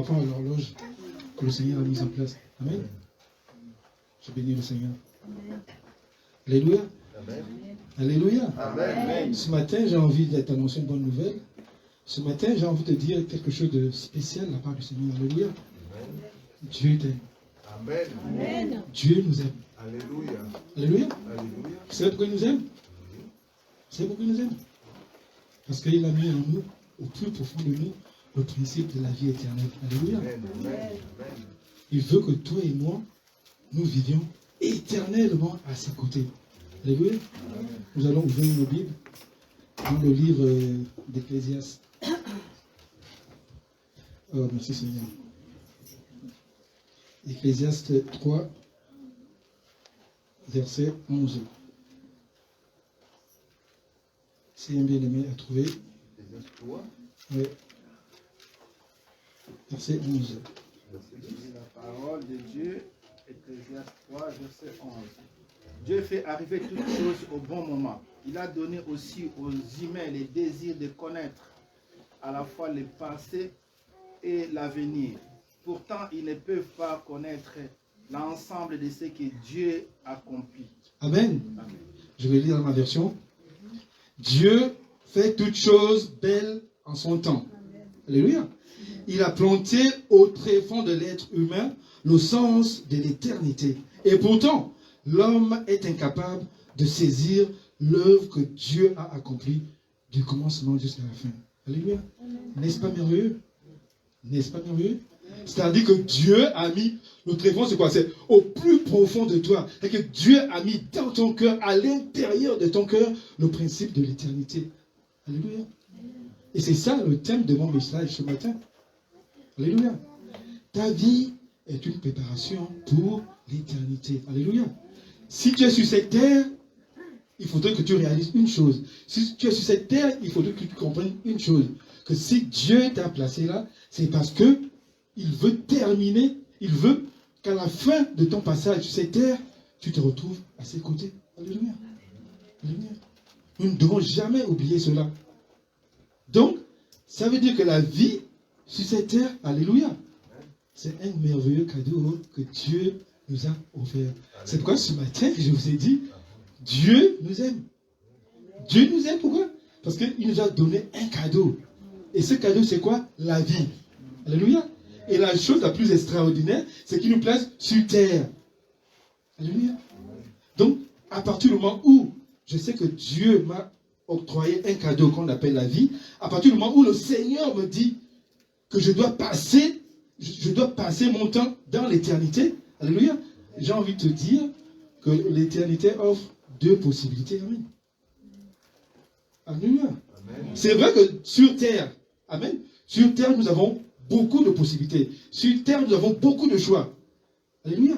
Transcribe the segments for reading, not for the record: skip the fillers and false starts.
rapport à l'horloge que le Seigneur a mise en place. Amen. Je bénis le Seigneur. Alléluia. Amen. Alléluia. Amen. Ce matin, j'ai envie de t'annoncer une bonne nouvelle. Ce matin, j'ai envie de dire quelque chose de spécial de la part du Seigneur. Alléluia. Amen. Dieu t'aime. Amen. Amen. Dieu nous aime. Alléluia. Alléluia. Alléluia. Vous savez pourquoi il nous aime? Vous savez pourquoi il nous aime? Parce qu'il a mis en nous, au plus profond de nous, le principe de la vie éternelle. Alléluia. Amen. Amen. Il veut que toi et moi, nous vivions éternellement à ses côtés. Alléluia. Nous allons ouvrir nos Bibles dans le livre d'Ecclésiaste. Oh, merci Seigneur. Ecclésiaste 3, verset 11. C'est un bien-aimé à trouver. Ecclésiaste 3. Oui. Verset 11. La parole de Dieu, Ecclésiaste 3, verset 11. Dieu fait arriver toutes choses au bon moment. Il a donné aussi aux humains les désirs de connaître à la fois le passé et l'avenir. Pourtant, ils ne peuvent pas connaître l'ensemble de ce que Dieu accomplit. Amen. Amen. Je vais lire dans ma version. Dieu fait toutes choses belles en son temps. Alléluia. Il a planté au tréfonds de l'être humain le sens de l'éternité. Et pourtant, l'homme est incapable de saisir l'œuvre que Dieu a accomplie du commencement jusqu'à la fin. Alléluia. N'est-ce pas merveilleux? N'est-ce pas merveilleux? C'est-à-dire que Dieu a mis le tréfonds, c'est quoi? C'est au plus profond de toi. C'est-à-dire que Dieu a mis dans ton cœur, à l'intérieur de ton cœur, le principe de l'éternité. Alléluia. Et c'est ça le thème de mon message ce matin. Alléluia. Ta vie est une préparation pour l'éternité. Alléluia. Si tu es sur cette terre, il faudrait que tu réalises une chose. Si tu es sur cette terre, il faudrait que tu comprennes une chose. Que si Dieu t'a placé là, c'est parce que il veut terminer, il veut qu'à la fin de ton passage sur cette terre, tu te retrouves à ses côtés. Alléluia. Alléluia. Nous ne devons jamais oublier cela. Donc, ça veut dire que la vie sur cette terre, alléluia, c'est un merveilleux cadeau que Dieu nous a offert. C'est pourquoi ce matin, je vous ai dit, Dieu nous aime. Dieu nous aime, pourquoi? Parce qu'il nous a donné un cadeau. Et ce cadeau, c'est quoi? La vie. Alléluia. Et la chose la plus extraordinaire, c'est qu'il nous place sur terre. Alléluia. Donc, à partir du moment où je sais que Dieu m'a octroyé un cadeau qu'on appelle la vie, à partir du moment où le Seigneur me dit que je dois passer mon temps dans l'éternité, alléluia, j'ai envie de te dire que l'éternité offre deux possibilités. Amen. Alléluia. C'est vrai que sur terre, amen, sur terre nous avons beaucoup de possibilités. Sur terre nous avons beaucoup de choix. Alléluia.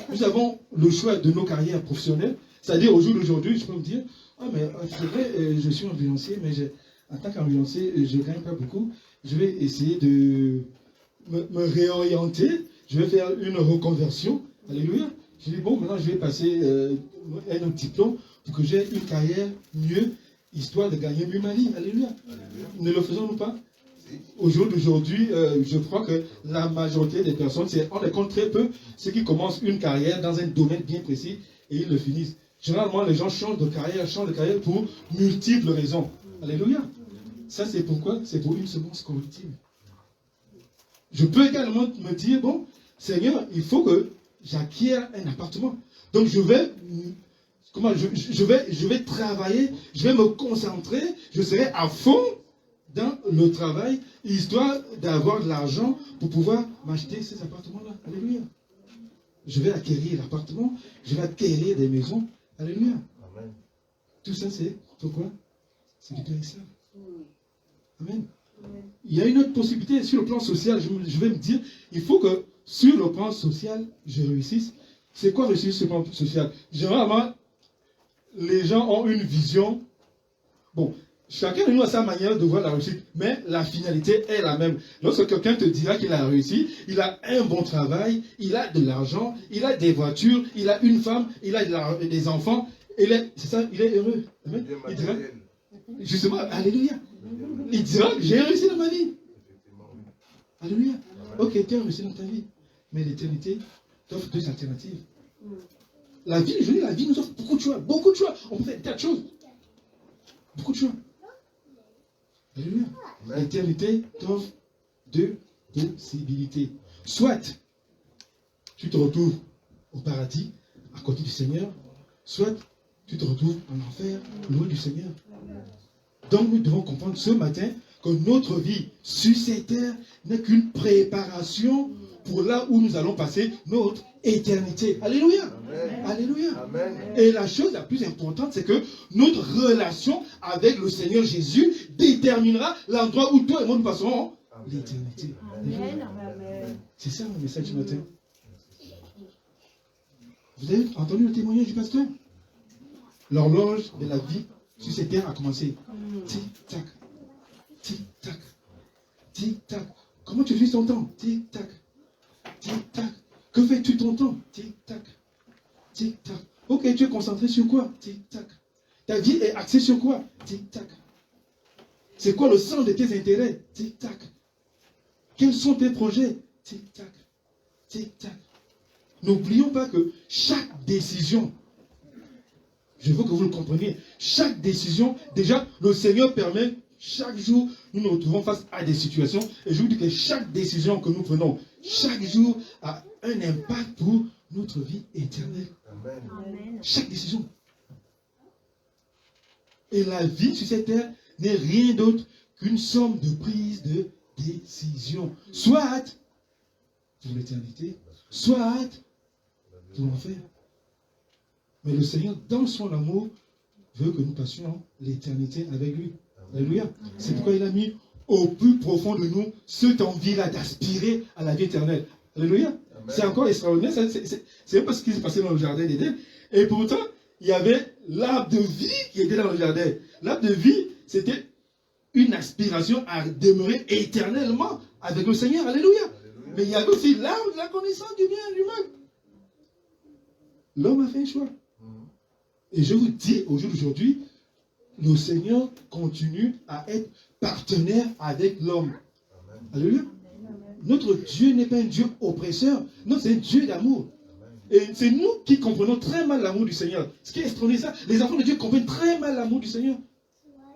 Nous avons le choix de nos carrières professionnelles. C'est-à-dire au jour d'aujourd'hui, je peux me dire, ah mais c'est vrai, je suis ambulancier, mais en tant qu'ambulancier, je ne gagne pas beaucoup. Je vais essayer de me réorienter. Je vais faire une reconversion. Alléluia. Je dis, bon, maintenant je vais passer un autre diplôme pour que j'ai une carrière mieux, histoire de gagner mieux ma vie. Alléluia. Alléluia. Ne le faisons-nous pas? Au jour d'aujourd'hui, je crois que la majorité des personnes, on les compte très peu, ceux qui commencent une carrière dans un domaine bien précis et ils le finissent. Généralement, les gens changent de carrière pour multiples raisons. Alléluia. Ça, c'est pourquoi? C'est pour une semence corruptive. Je peux également me dire, bon, Seigneur, il faut que j'acquière un appartement. Donc, je vais travailler, je vais me concentrer, je serai à fond dans le travail, histoire d'avoir de l'argent pour pouvoir m'acheter ces appartements-là. Alléluia. Je vais acquérir l'appartement, je vais acquérir des maisons. Alléluia. Amen. Tout ça, c'est pourquoi? C'est du périssable. Amen. Amen. Il y a une autre possibilité sur le plan social. Je vais me dire, il faut que sur le plan social, je réussisse. C'est quoi réussir sur le plan social? Généralement, les gens ont une vision. Bon, chacun de nous a sa manière de voir la réussite, mais la finalité est la même. Lorsque quelqu'un te dira qu'il a réussi, il a un bon travail, il a de l'argent, il a des voitures, il a une femme, il a des enfants, c'est ça, il est heureux. Amen. Il dira, justement, alléluia. Il dira, j'ai réussi dans ma vie. Alléluia. Ok, tu as réussi dans ta vie. Mais l'éternité t'offre deux alternatives. La vie, je dis, la vie nous offre beaucoup de choix. Beaucoup de choix. On peut faire tas de choses. Beaucoup de choix. Alléluia. L'éternité t'offre deux possibilités. Soit tu te retrouves au paradis, à côté du Seigneur, soit tu te retrouves en enfer, loin du Seigneur. Donc nous devons comprendre ce matin que notre vie sur cette terre n'est qu'une préparation pour là où nous allons passer notre éternité. Alléluia. Amen. Alléluia. Amen. Et la chose la plus importante, c'est que notre relation avec le Seigneur Jésus déterminera l'endroit où toi et moi nous passerons l'éternité. Amen. C'est ça le message du matin. Vous avez entendu le témoignage du pasteur? L'horloge de la vie sur cette terre a commencé. Tic-tac. Tic-tac. Tic-tac. Comment tu vis ton temps? Tic-tac. Tic-tac. Que fais-tu ton temps? Tic-tac. Tic-tac. Ok, tu es concentré sur quoi? Tic-tac. Ta vie est axée sur quoi? Tic-tac. C'est quoi le centre de tes intérêts? Tic-tac. Quels sont tes projets? Tic-tac. Tic-tac. N'oublions pas que chaque décision, je veux que vous le compreniez, chaque décision, déjà, le Seigneur permet, chaque jour, nous nous retrouvons face à des situations, et je vous dis que chaque décision que nous prenons, chaque jour, a un impact pour notre vie éternelle. Amen. Chaque décision. Et la vie sur cette terre n'est rien d'autre qu'une somme de prise de décision. Soit pour l'éternité, soit pour l'enfer. Mais le Seigneur, dans son amour, veut que nous passions l'éternité avec lui. Alléluia. C'est pourquoi il a mis au plus profond de nous cette envie-là d'aspirer à la vie éternelle. Alléluia. C'est encore extraordinaire. C'est un peu ce qui s'est passé dans le jardin d'Éden. Et pourtant, il y avait l'arbre de vie qui était dans le jardin. L'arbre de vie, c'était une aspiration à demeurer éternellement avec le Seigneur. Alléluia. Mais il y avait aussi l'arbre de la connaissance du bien et du mal. L'homme a fait un choix. Et je vous dis, au jour d'aujourd'hui, le Seigneur continue à être partenaire avec l'homme. Alléluia. Notre Dieu n'est pas un Dieu oppresseur. Non, c'est un Dieu d'amour. Et c'est nous qui comprenons très mal l'amour du Seigneur. Ce qui est extraordinaire, les enfants de Dieu comprennent très mal l'amour du Seigneur.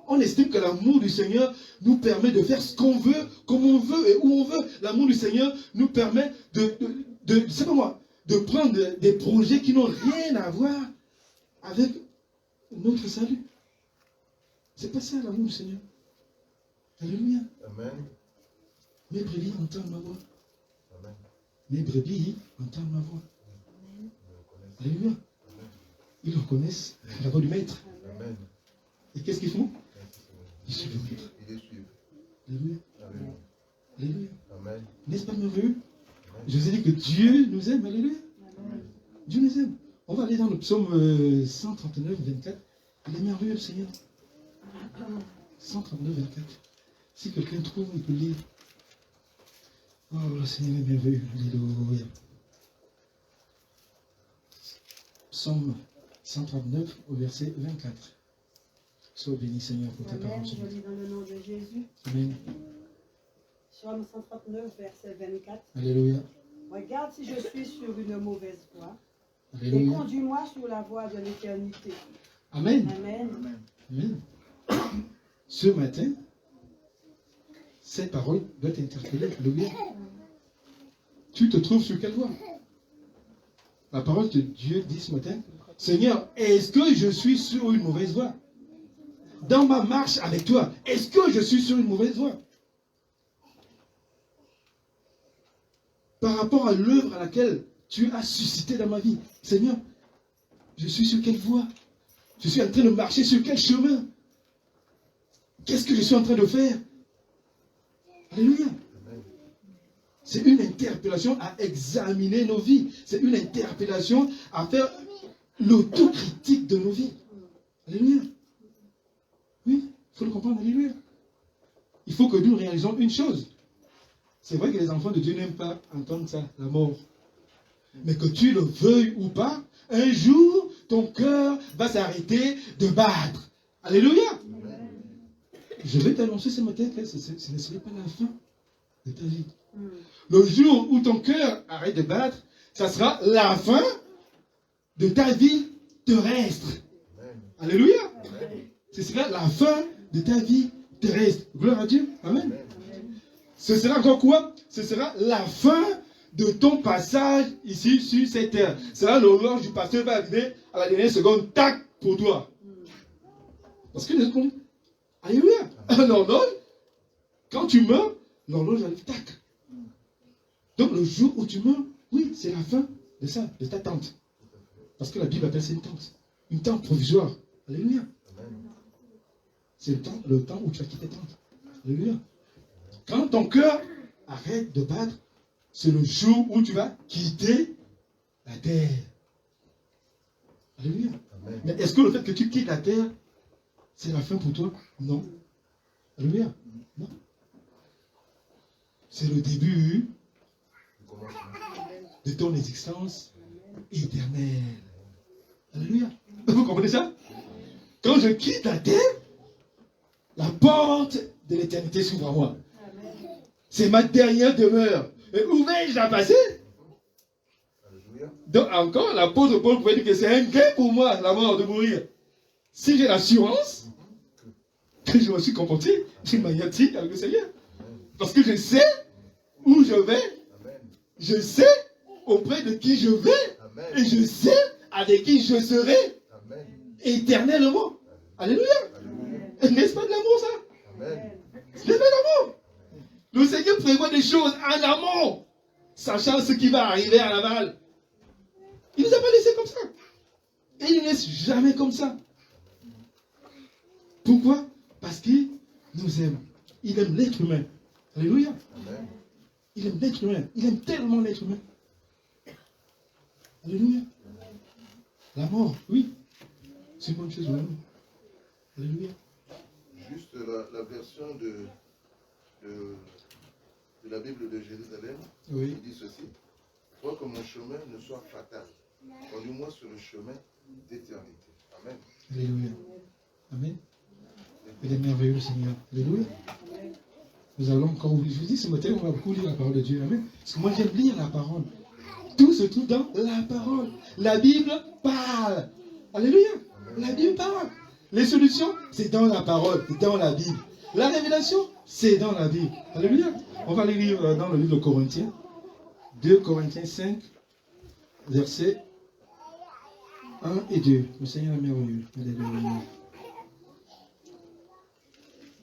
On estime que l'amour du Seigneur nous permet de faire ce qu'on veut, comme on veut et où on veut. L'amour du Seigneur nous permet c'est pas moi, de prendre des projets qui n'ont rien à voir avec notre salut. C'est pas ça l'amour du Seigneur. Alléluia. Amen. Mes brebis entendent ma voix. Amen. Mes brebis entendent ma voix. Alléluia. Ils reconnaissent la voix du maître. Amen. Et qu'est-ce qu'ils font? Ils Merci, suivent le maître. Seigneur. Il est suivre. Alléluia. Alléluia. Alléluia. Amen. N'est-ce pas merveilleux? Je vous ai dit que Dieu nous aime. Alléluia. Dieu nous aime. On va aller dans le psaume 139, 24. Il est merveilleux, le Seigneur. 139, 24. Si quelqu'un trouve, il peut lire. Oh, le Seigneur est merveilleux. Alléluia. Psaume 139, au verset 24. Sois béni, Seigneur, pour ta Amen. parole. Je lis dans le nom de Jésus. Amen. Psaume 139, verset 24. Alléluia. Regarde si je suis sur une mauvaise voie et Alléluia. conduis-moi sur la voie de l'éternité. Amen. Amen. Amen. Ce matin, cette parole doit t'interpeller. Alléluia. Tu te trouves sur quelle voie? La parole de Dieu dit ce matin, Seigneur, est-ce que je suis sur une mauvaise voie? Dans ma marche avec toi, est-ce que je suis sur une mauvaise voie? Par rapport à l'œuvre à laquelle tu as suscité dans ma vie, Seigneur, je suis sur quelle voie? Je suis en train de marcher sur quel chemin? Qu'est-ce que je suis en train de faire? Alléluia. C'est une interpellation à examiner nos vies. C'est une interpellation à faire l'autocritique de nos vies. Alléluia. Oui, il faut le comprendre. Alléluia. Il faut que nous réalisons une chose. C'est vrai que les enfants de Dieu n'aiment pas entendre ça, la mort. Mais que tu le veuilles ou pas, un jour, ton cœur va s'arrêter de battre. Alléluia. Je vais t'annoncer ce matin que ce ne serait pas la fin de ta vie. Le jour où ton cœur arrête de battre, ça sera la fin de ta vie terrestre. Alléluia. Ce sera la fin de ta vie terrestre. Gloire à Dieu. Amen. Ce sera encore quoi? Ce sera la fin de ton passage ici sur cette terre. Ce sera l'horloge du pasteur va arriver à la dernière seconde, tac, pour toi. Parce que nous sommes... Alléluia. L'horloge, quand tu meurs, l'horloge arrive, tac. Donc le jour où tu meurs, oui, c'est la fin de ça, de ta tente. Parce que la Bible appelle ça une tente provisoire. Alléluia. C'est le temps où tu as quitté ta tente. Alléluia. Quand ton cœur arrête de battre, c'est le jour où tu vas quitter la terre. Alléluia. Amen. Mais est-ce que le fait que tu quittes la terre, c'est la fin pour toi? Non. Alléluia. Non. C'est le début de ton existence éternelle. Alléluia. Vous comprenez ça? Quand je quitte la terre, la porte de l'éternité s'ouvre à moi. C'est ma dernière demeure. Et où vais-je la passer? Donc encore, l'apôtre Paul pouvait dire que c'est un gain pour moi, la mort, de mourir. Si j'ai l'assurance que je me suis comporté d'une manière digne avec le Seigneur. Parce que je sais où je vais. Je sais auprès de qui je vais. Et je sais avec qui je serai éternellement. Alléluia. N'est-ce pas de l'amour, ça? N'est-ce pas de l'amour? Le Seigneur prévoit des choses en amont, sachant ce qui va arriver à l'aval. Il ne nous a pas laissés comme ça. Et il ne nous laisse jamais comme ça. Pourquoi? Parce qu'il nous aime. Il aime l'être humain. Alléluia. Il aime l'être humain. Il aime tellement l'être humain. Alléluia. La mort, oui. C'est une bonne chose. Alléluia. Juste la version de la Bible de Jérusalem, oui. Il dit ceci: Toi que mon chemin ne soit fatal, conduis-moi sur le chemin d'éternité. Amen. Alléluia. Amen. Il est merveilleux, le Seigneur. Alléluia. Nous allons encore, je vous dis ce matin, on va beaucoup lire la parole de Dieu. Amen. Parce que moi, j'aime lire la parole. Tout se trouve dans la parole. La Bible parle. Alléluia. La Bible parle. Les solutions, c'est dans la parole, c'est dans la Bible. La révélation, c'est dans la Bible. Alléluia. On va aller lire dans le livre de Corinthiens. 2 Corinthiens 5, versets 1 et 2. Le Seigneur est merveilleux. Alléluia.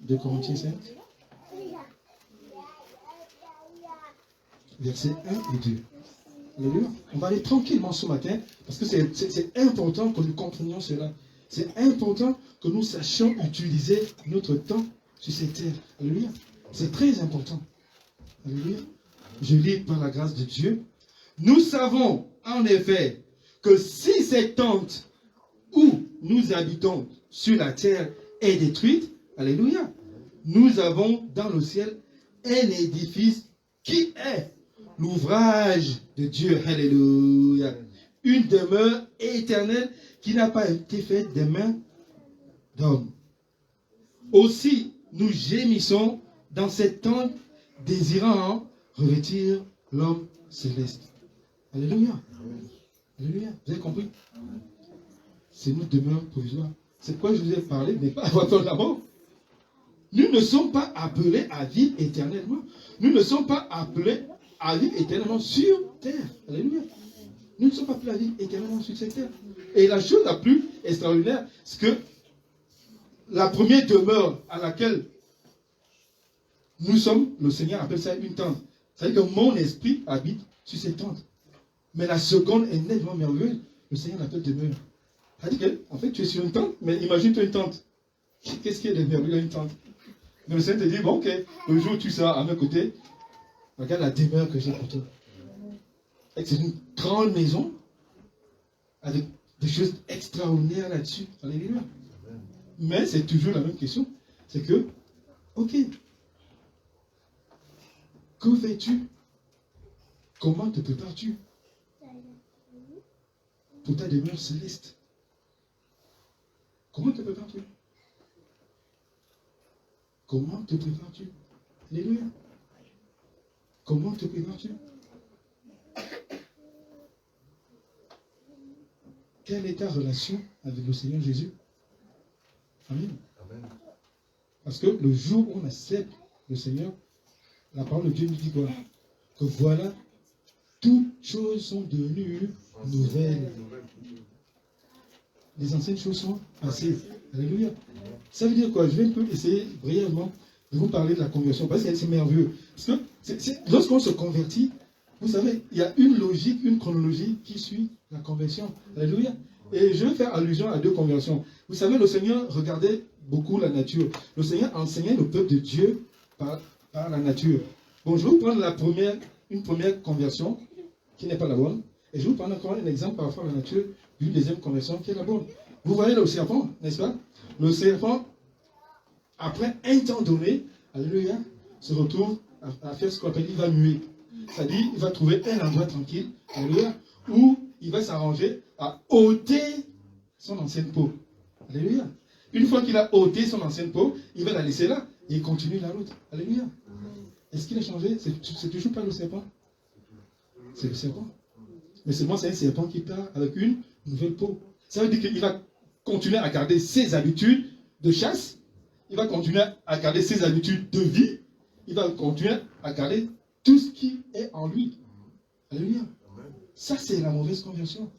2 Corinthiens 5, versets 1 et 2. Alléluia. On va aller tranquillement ce matin, parce que c'est important que nous comprenions cela. C'est important que nous sachions utiliser notre temps sur cette terre. Alléluia. C'est très important. Alléluia. Je lis par la grâce de Dieu. Nous savons en effet que si cette tente où nous habitons sur la terre est détruite, alléluia, nous avons dans le ciel un édifice qui est l'ouvrage de Dieu. Alléluia. Une demeure éternelle qui n'a pas été faite des mains d'homme. Aussi, nous gémissons dans cette tente, désirant revêtir l'homme céleste. Alléluia. Alléluia. Vous avez compris? C'est notre demeure provisoire. C'est quoi je vous ai parlé, n'est pas à votre d'abord. Nous ne sommes pas appelés à vivre éternellement. Nous ne sommes pas appelés à vivre éternellement sur terre. Alléluia. Nous ne sommes pas appelés à vivre éternellement sur cette terre. Et la chose la plus extraordinaire, c'est que la première demeure à laquelle nous sommes, le Seigneur appelle ça une tente. C'est-à-dire que mon esprit habite sur cette tente. Mais la seconde est nettement merveilleuse. Le Seigneur l'appelle demeure. C'est-à-dire que, en fait, tu es sur une tente, mais imagine-toi une tente. Qu'est-ce qu'il y a de merveilleux dans une tente? Mais le Seigneur te dit, bon, ok, le jour où tu seras à mes côtés, regarde la demeure que j'ai pour toi. C'est une grande maison, avec des choses extraordinaires là-dessus. Alléluia. Mais c'est toujours la même question. C'est que, ok, que fais-tu? Comment te prépares-tu pour ta demeure céleste? Comment te prépares-tu? Comment te prépares-tu? Alléluia. Comment te prépares-tu? Quelle est ta relation avec le Seigneur Jésus? Amen. Amen. Parce que le jour où on accepte le Seigneur, la parole de Dieu nous dit quoi? Que voilà, toutes choses sont devenues nouvelles. Les anciennes choses sont passées. Alléluia. Ça veut dire quoi? Je vais un peu essayer brièvement de vous parler de la conversion. Parce que c'est merveilleux. Parce que lorsqu'on se convertit, vous savez, il y a une logique, une chronologie qui suit la conversion. Alléluia. Et je vais faire allusion à deux conversions. Vous savez, le Seigneur regardait beaucoup la nature. Le Seigneur enseignait le peuple de Dieu par la nature. Bon, je vais vous prendre une première conversion qui n'est pas la bonne. Et je vais vous prendre encore un exemple par rapport à la nature d'une deuxième conversion qui est la bonne. Vous voyez le serpent, n'est-ce pas? Le serpent, après un temps donné, alléluia, se retrouve à faire ce qu'on appelle, il va muer. C'est-à-dire, il va trouver un endroit tranquille, alléluia, où il va s'arranger à ôter son ancienne peau. Alléluia. Une fois qu'il a ôté son ancienne peau, il va la laisser là et il continue la route. Alléluia. Est-ce qu'il a changé? C'est toujours pas le serpent? C'est le serpent. Mais seulement c'est un serpent qui part avec une nouvelle peau. Ça veut dire qu'il va continuer à garder ses habitudes de chasse, il va continuer à garder ses habitudes de vie, il va continuer à garder tout ce qui est en lui. Alléluia. Ça, c'est la mauvaise conversion.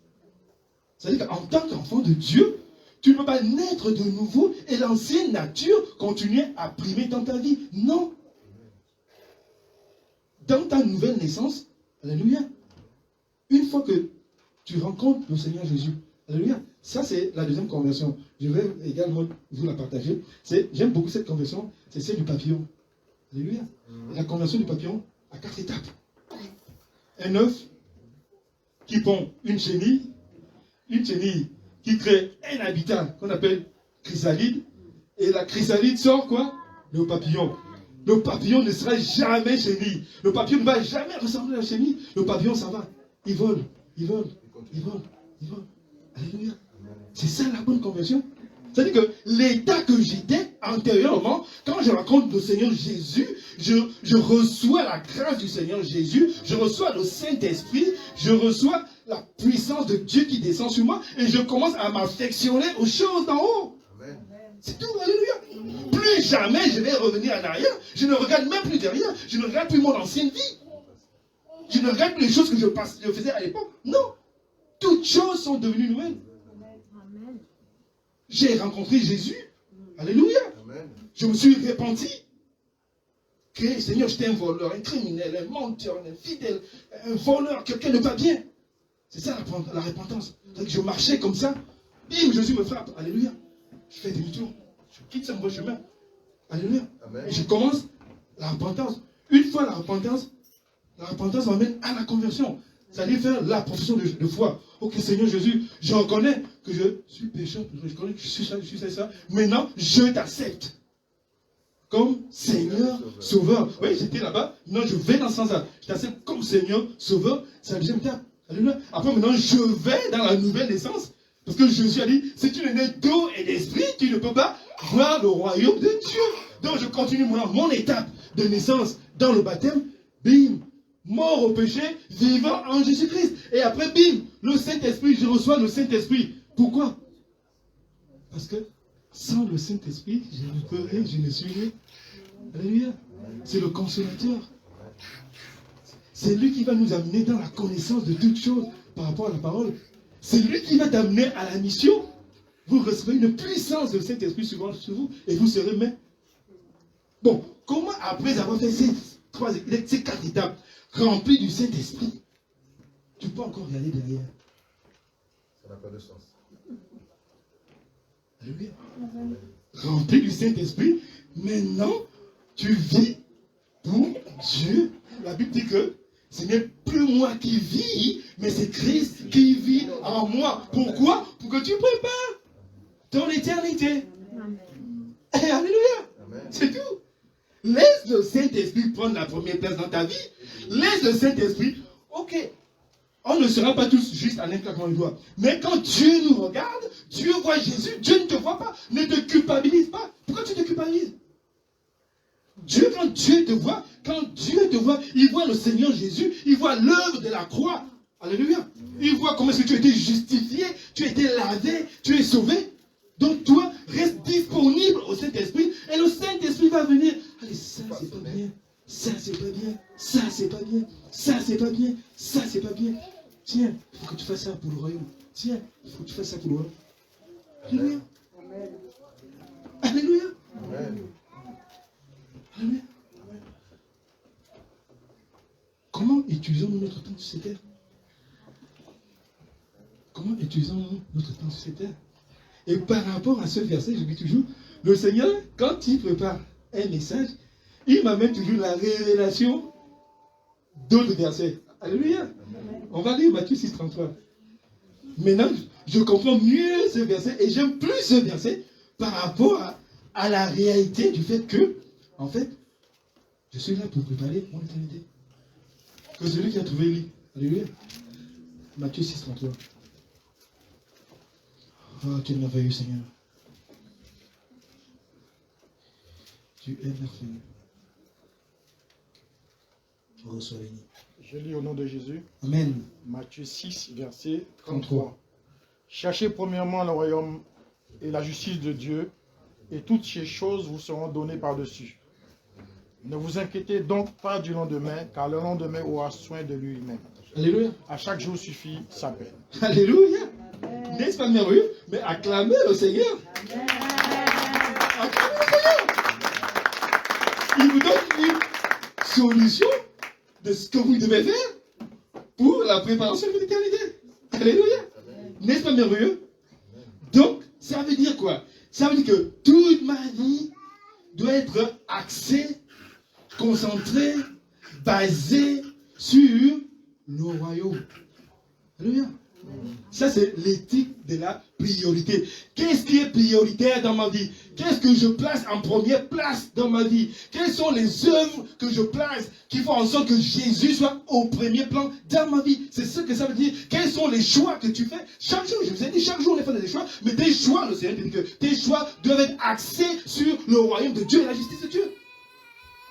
C'est-à-dire qu'en tant qu'enfant de Dieu, tu ne peux pas naître de nouveau et l'ancienne nature continuer à primer dans ta vie. Non. Dans ta nouvelle naissance, alléluia, une fois que tu rencontres le Seigneur Jésus, alléluia, ça c'est la deuxième conversion. Je vais également vous la partager. J'aime beaucoup cette conversion, c'est celle du papillon. Alléluia. La conversion du papillon a 4 étapes. Un œuf qui pond une chenille qui crée un habitat qu'on appelle chrysalide, et la chrysalide sort quoi? Le papillon. Le papillon ne sera jamais chenille. Le papillon ne va jamais ressembler à la chenille. Le papillon, ça va. Il vole, il vole, il vole, il vole. Alléluia. C'est ça la bonne conversion. C'est-à-dire que l'état que j'étais antérieurement, quand je rencontre le Seigneur Jésus, je reçois la grâce du Seigneur Jésus, je reçois le Saint-Esprit, je reçois la puissance de Dieu qui descend sur moi et je commence à m'affectionner aux choses d'en haut. Amen. C'est tout, alléluia. Plus jamais je vais revenir en arrière, je ne regarde même plus derrière, je ne regarde plus mon ancienne vie. Je ne regarde plus les choses que je faisais à l'époque. Non. Toutes choses sont devenues nouvelles. J'ai rencontré Jésus. Alléluia. Amen. Je me suis repenti. Que Seigneur, j'étais un voleur, un criminel, un menteur, un infidèle, un voleur, quelqu'un de pas bien. C'est ça la repentance. Je marchais comme ça. Bim, Jésus me frappe. Alléluia. Je fais demi-tour. Je quitte ce mauvais chemin. Alléluia. Amen. Et je commence la repentance. Une fois la repentance m'amène à la conversion. C'est-à-dire faire la profession de foi. Ok, Seigneur Jésus, je reconnais que je suis pécheur, je reconnais que je suis ça. Maintenant, je t'accepte comme Seigneur Sauveur. Oui, j'étais là-bas. Maintenant, je vais dans ce sens-là. Je t'accepte comme Seigneur Sauveur. C'est la deuxième étape. Alléluia. Après, maintenant, je vais dans la nouvelle naissance. Parce que Jésus a dit, si tu n'es né d'eau et d'esprit, tu ne peux pas voir le royaume de Dieu. Donc, je continue mon étape de naissance dans le baptême. Bim. Mort au péché, vivant en Jésus-Christ. Et après, bim, le Saint-Esprit, je reçois le Saint-Esprit. Pourquoi? Parce que sans le Saint-Esprit, je ne peux rien, je ne suis rien. Alléluia. C'est le consolateur. C'est lui qui va nous amener dans la connaissance de toutes choses par rapport à la parole. C'est lui qui va t'amener à la mission. Vous recevrez une puissance de Saint-Esprit sur vous et vous serez maîtres. Bon, comment après avoir fait ces 4 étapes, rempli du Saint-Esprit, tu peux encore y aller derrière? Ça n'a pas de sens. Alléluia. Rempli du Saint-Esprit, maintenant, tu vis pour Dieu. La Bible dit que ce n'est plus moi qui vis, mais c'est Christ qui vit en moi. Pourquoi? Pour que tu prépares ton éternité. Et alléluia. C'est tout. Laisse le Saint-Esprit prendre la première place dans ta vie. Laisse le Saint-Esprit. Ok. On ne sera pas tous juste en un claquement de doigts. Mais quand Dieu nous regarde, Dieu voit Jésus, Dieu ne te voit pas. Ne te culpabilise pas. Pourquoi tu te culpabilises? quand Dieu te voit, il voit le Seigneur Jésus, il voit l'œuvre de la croix. Alléluia. Il voit comment est-ce que tu as été justifié, tu as été lavé, tu es sauvé. Donc toi, reste disponible au Saint-Esprit et le Saint-Esprit va venir. Allez, ça c'est pas bien, ça c'est pas bien, ça c'est pas bien, ça c'est pas bien, ça c'est pas bien. Tiens, il faut que tu fasses ça pour le royaume. Tiens, il faut que tu fasses ça pour le royaume. Alléluia. Alléluia. Amen. Alléluia. Comment utilisons-nous notre temps sur cette terre? Comment utilisons-nous notre temps sur cette terre? Et par rapport à ce verset, je dis toujours, le Seigneur, quand il prépare un message, il m'amène toujours la révélation d'autres versets. Alléluia. On va lire Matthieu 6, 33. Maintenant, je comprends mieux ce verset et j'aime plus ce verset par rapport à la réalité du fait que, en fait, je suis là pour préparer mon éternité. Que celui qui a trouvé lit. Alléluia. Matthieu 6, 33. Oh, tu es merveilleux, Seigneur. Tu es merveilleux. Reçois béni. Je lis au nom de Jésus. Amen. Matthieu 6, verset 33. 33. Cherchez premièrement le royaume et la justice de Dieu, et toutes ces choses vous seront données par-dessus. Ne vous inquiétez donc pas du lendemain, car le lendemain aura soin de lui-même. Alléluia. À chaque jour suffit sa peine. Alléluia. N'est-ce pas merveilleux? Mais acclamez le Seigneur. Acclamez le Seigneur. Il vous donne une solution de ce que vous devez faire pour la préparation de l'éternité. Alléluia. N'est-ce pas merveilleux? Donc, ça veut dire quoi? Ça veut dire que toute ma vie doit être axée, concentrée, basée sur le royaume. Alléluia. Ça, c'est l'éthique de la priorité. Qu'est-ce qui est prioritaire dans ma vie? Qu'est-ce que je place en première place dans ma vie? Quelles sont les œuvres que je place qui font en sorte que Jésus soit au premier plan dans ma vie? C'est ce que ça veut dire. Quels sont les choix que tu fais? Chaque jour, je vous ai dit, chaque jour on fait des choix, mais tes choix, le Seigneur dit que tes choix doivent être axés sur le royaume de Dieu et la justice de Dieu.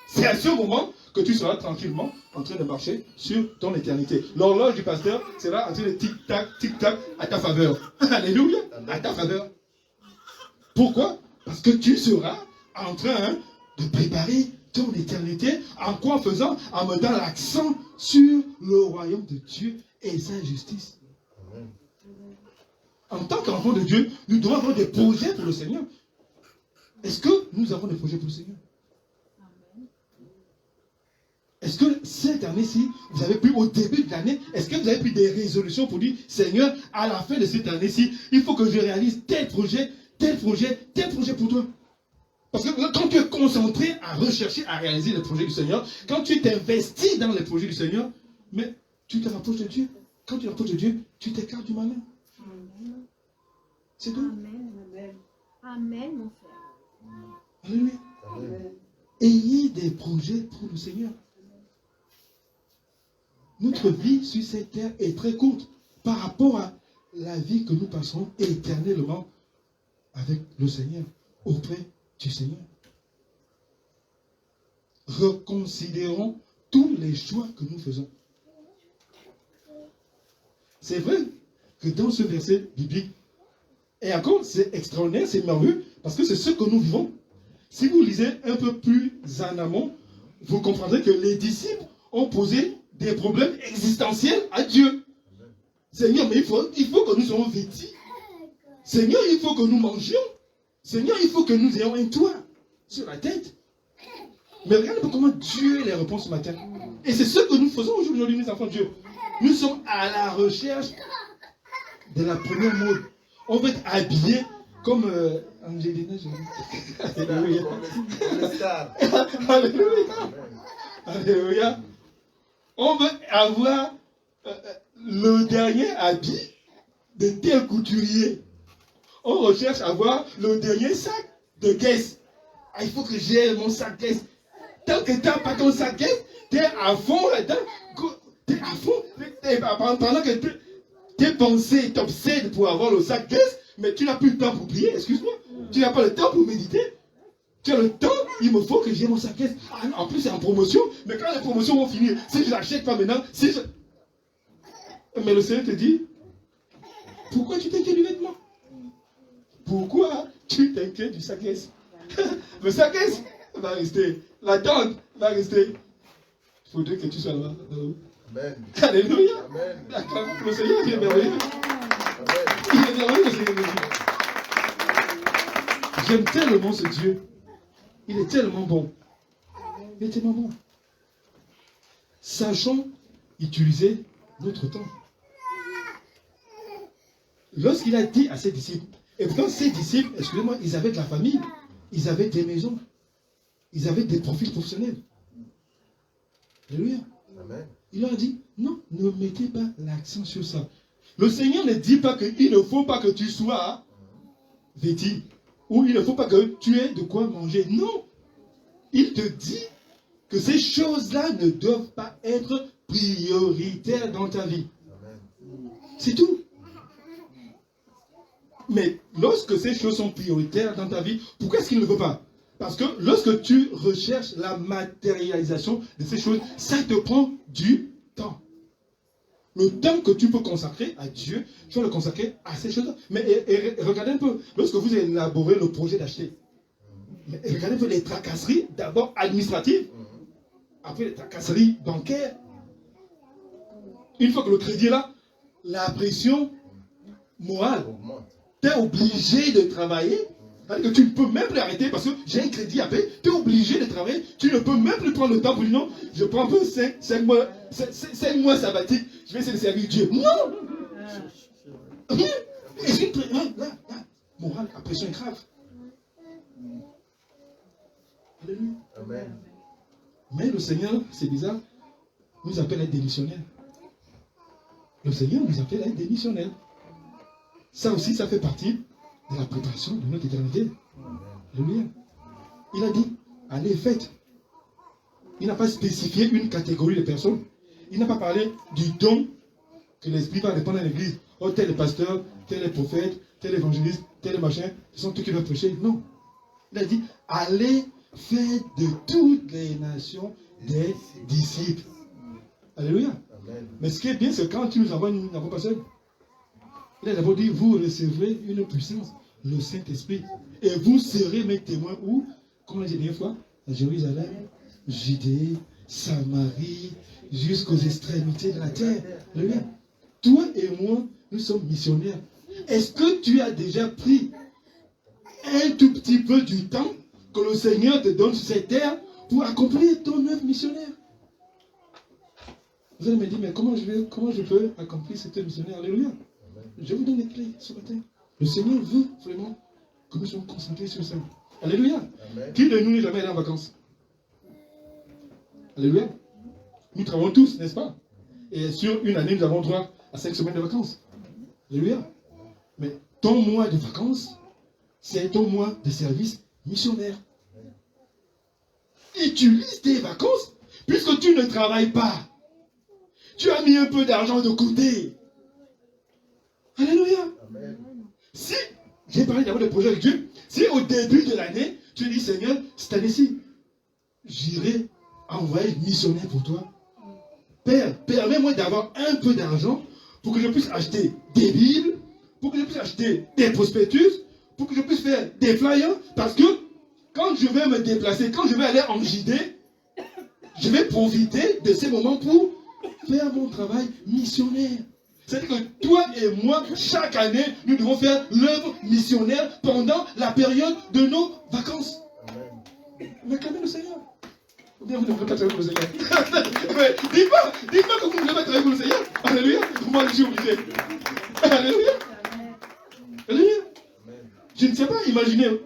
C'est à ce moment que tu seras tranquillement en train de marcher sur ton éternité. L'horloge du pasteur sera en train de tic-tac à ta faveur. Alléluia, à ta faveur. Pourquoi? Parce que tu seras en train de préparer ton éternité. En quoi faisant? En mettant l'accent sur le royaume de Dieu et sa justice. Amen. En tant qu'enfant de Dieu, nous devons avoir des projets pour le Seigneur. Est-ce que nous avons des projets pour le Seigneur? Est-ce que cette année-ci, vous avez pris au début de l'année, est-ce que vous avez pris des résolutions pour dire, Seigneur, à la fin de cette année-ci, il faut que je réalise tel projet pour toi. Parce que quand tu es concentré à rechercher, à réaliser les projets du Seigneur, quand tu t'investis dans les projets du Seigneur, mais tu te rapproches de Dieu. Quand tu te rapproches de Dieu, tu t'écartes du malin. C'est tout. Amen. Amen, mon frère. Alléluia. Amen. Ayez des projets pour le Seigneur. Notre vie sur cette terre est très courte par rapport à la vie que nous passerons éternellement avec le Seigneur, auprès du Seigneur. Reconsidérons tous les choix que nous faisons. C'est vrai que dans ce verset biblique, et encore c'est extraordinaire, c'est merveilleux, parce que c'est ce que nous vivons. Si vous lisez un peu plus en amont, vous comprendrez que les disciples ont posé des problèmes existentiels à Dieu. Seigneur, mais il faut que nous soyons vêtus. Seigneur, il faut que nous mangions. Seigneur, il faut que nous ayons un toit sur la tête. Mais regardez comment Dieu les répond ce matin. Et c'est ce que nous faisons aujourd'hui, les enfants de Dieu. Nous sommes à la recherche de la première mode. On veut être habillés comme Angelina Jolie. Alléluia. Comme les stars. Alléluia. Alléluia. On veut avoir le dernier habit de tel couturier. On recherche à avoir le dernier sac de Guess. Ah, il faut que j'ai mon sac Guess. Tant que tu n'as pas ton sac Guess, tu es à fond là-dedans. Tu es à fond. Pendant que tes pensées t'obsèdent pour avoir le sac Guess, mais tu n'as plus le temps pour prier, excuse-moi. Tu n'as pas le temps pour méditer. Tu as le temps il me faut que j'ai mon sac à caisse. Ah, en plus, c'est en promotion. Mais quand les promotions vont finir, si je l'achète pas maintenant, si je... Mais le Seigneur te dit, pourquoi tu t'inquiètes du vêtement? Pourquoi tu t'inquiètes du sac à caisse? Le sac à caisse va rester. La tente va rester. Il faudrait que tu sois là. Amen. Alléluia. Amen. D'accord. Le Seigneur, il est merveilleux. Amen. Il est merveilleux, le Seigneur de Dieu. J'aime tellement ce Dieu. Il est tellement bon. Il est tellement bon. Sachons utiliser notre temps. Lorsqu'il a dit à ses disciples, et pourtant ses disciples, excusez-moi, ils avaient de la famille, ils avaient des maisons, ils avaient des profils professionnels. Alléluia. Amen. Il leur a dit, non, ne mettez pas l'accent sur ça. Le Seigneur ne dit pas qu'il ne faut pas que tu sois vêtu, ou il ne faut pas que tu aies de quoi manger. Non. Il te dit que ces choses-là ne doivent pas être prioritaires dans ta vie. Amen. C'est tout. Mais lorsque ces choses sont prioritaires dans ta vie, pourquoi est-ce qu'il ne veut pas? Parce que lorsque tu recherches la matérialisation de ces choses, ça te prend du temps. Le temps que tu peux consacrer à Dieu, tu vas le consacrer à ces choses-là. Mais regardez un peu, lorsque vous élaborez le projet d'acheter, regardez un peu les tracasseries, d'abord administratives, après les tracasseries bancaires. Une fois que le crédit est là, la pression morale. Augmente. Tu es obligé de travailler. C'est-à-dire que tu ne peux même plus arrêter parce que j'ai un crédit à payer. Tu es obligé de travailler. Tu ne peux même plus prendre le temps pour dire non, je prends un peu 5 mois sabbatiques. Je vais essayer de servir Dieu. Non! Et c'est une là, morale, la pression est grave. Alléluia. Amen. Mais le Seigneur, c'est bizarre, nous appelle à être des missionnaires. Le Seigneur nous appelle à être des missionnaires. Ça aussi, ça fait partie de la préparation de notre éternité. Alléluia. Il a dit, allez, faites. Il n'a pas spécifié une catégorie de personnes. Il n'a pas parlé du don que l'Esprit va répandre à l'église. Oh, tel est pasteur, tel est prophète, tel est évangéliste, tel est machin. Ce sont tous qui doivent prêcher. Non. Il a dit, allez, faites de toutes les nations des disciples. Alléluia. Amen. Mais ce qui est bien, c'est quand tu nous envoies, nous n'avons pas seul. Il a d'abord dit, vous recevrez une puissance, le Saint-Esprit. Et vous serez mes témoins où? Comme on l'a dit la dernière fois, à Jérusalem, Judée, Samarie, jusqu'aux extrémités de la terre. Alléluia. Toi et moi, nous sommes missionnaires. Est-ce que tu as déjà pris un tout petit peu du temps que le Seigneur te donne sur cette terre pour accomplir ton œuvre missionnaire? Vous allez me dire, mais comment je peux accomplir cette œuvre missionnaire? Alléluia. Je vous donne les clés ce matin. Le Seigneur veut vraiment que nous soyons concentrés sur ça. Alléluia. Amen. Qui de nous n'est jamais allé en vacances? Alléluia. Nous travaillons tous, n'est-ce pas? Et sur une année, nous avons droit à 5 semaines de vacances. Alléluia. Mais ton mois de vacances, c'est ton mois de service missionnaire. Utilise tes vacances, puisque tu ne travailles pas. Tu as mis un peu d'argent de côté. Alléluia. Amen. Si, j'ai parlé d'abord des projets avec Dieu, si au début de l'année, tu dis, Seigneur, cette année-ci, j'irai en voyage missionnaire pour toi. Père, permets-moi d'avoir un peu d'argent pour que je puisse acheter des Bibles, pour que je puisse acheter des prospectus, pour que je puisse faire des flyers, parce que quand je vais me déplacer, quand je vais aller en JD, je vais profiter de ces moments pour faire mon travail missionnaire. C'est-à-dire que toi et moi, chaque année, nous devons faire l'œuvre missionnaire pendant la période de nos vacances. Amen. Mais acclamez le Seigneur. Ou bien vous ne voulez pas travailler pour le Seigneur. Mais dites-moi que vous ne voulez pas travailler pour le Seigneur. Alléluia. Moi, je suis obligé. Alléluia. Alléluia. Amen. Je ne sais pas, imaginez.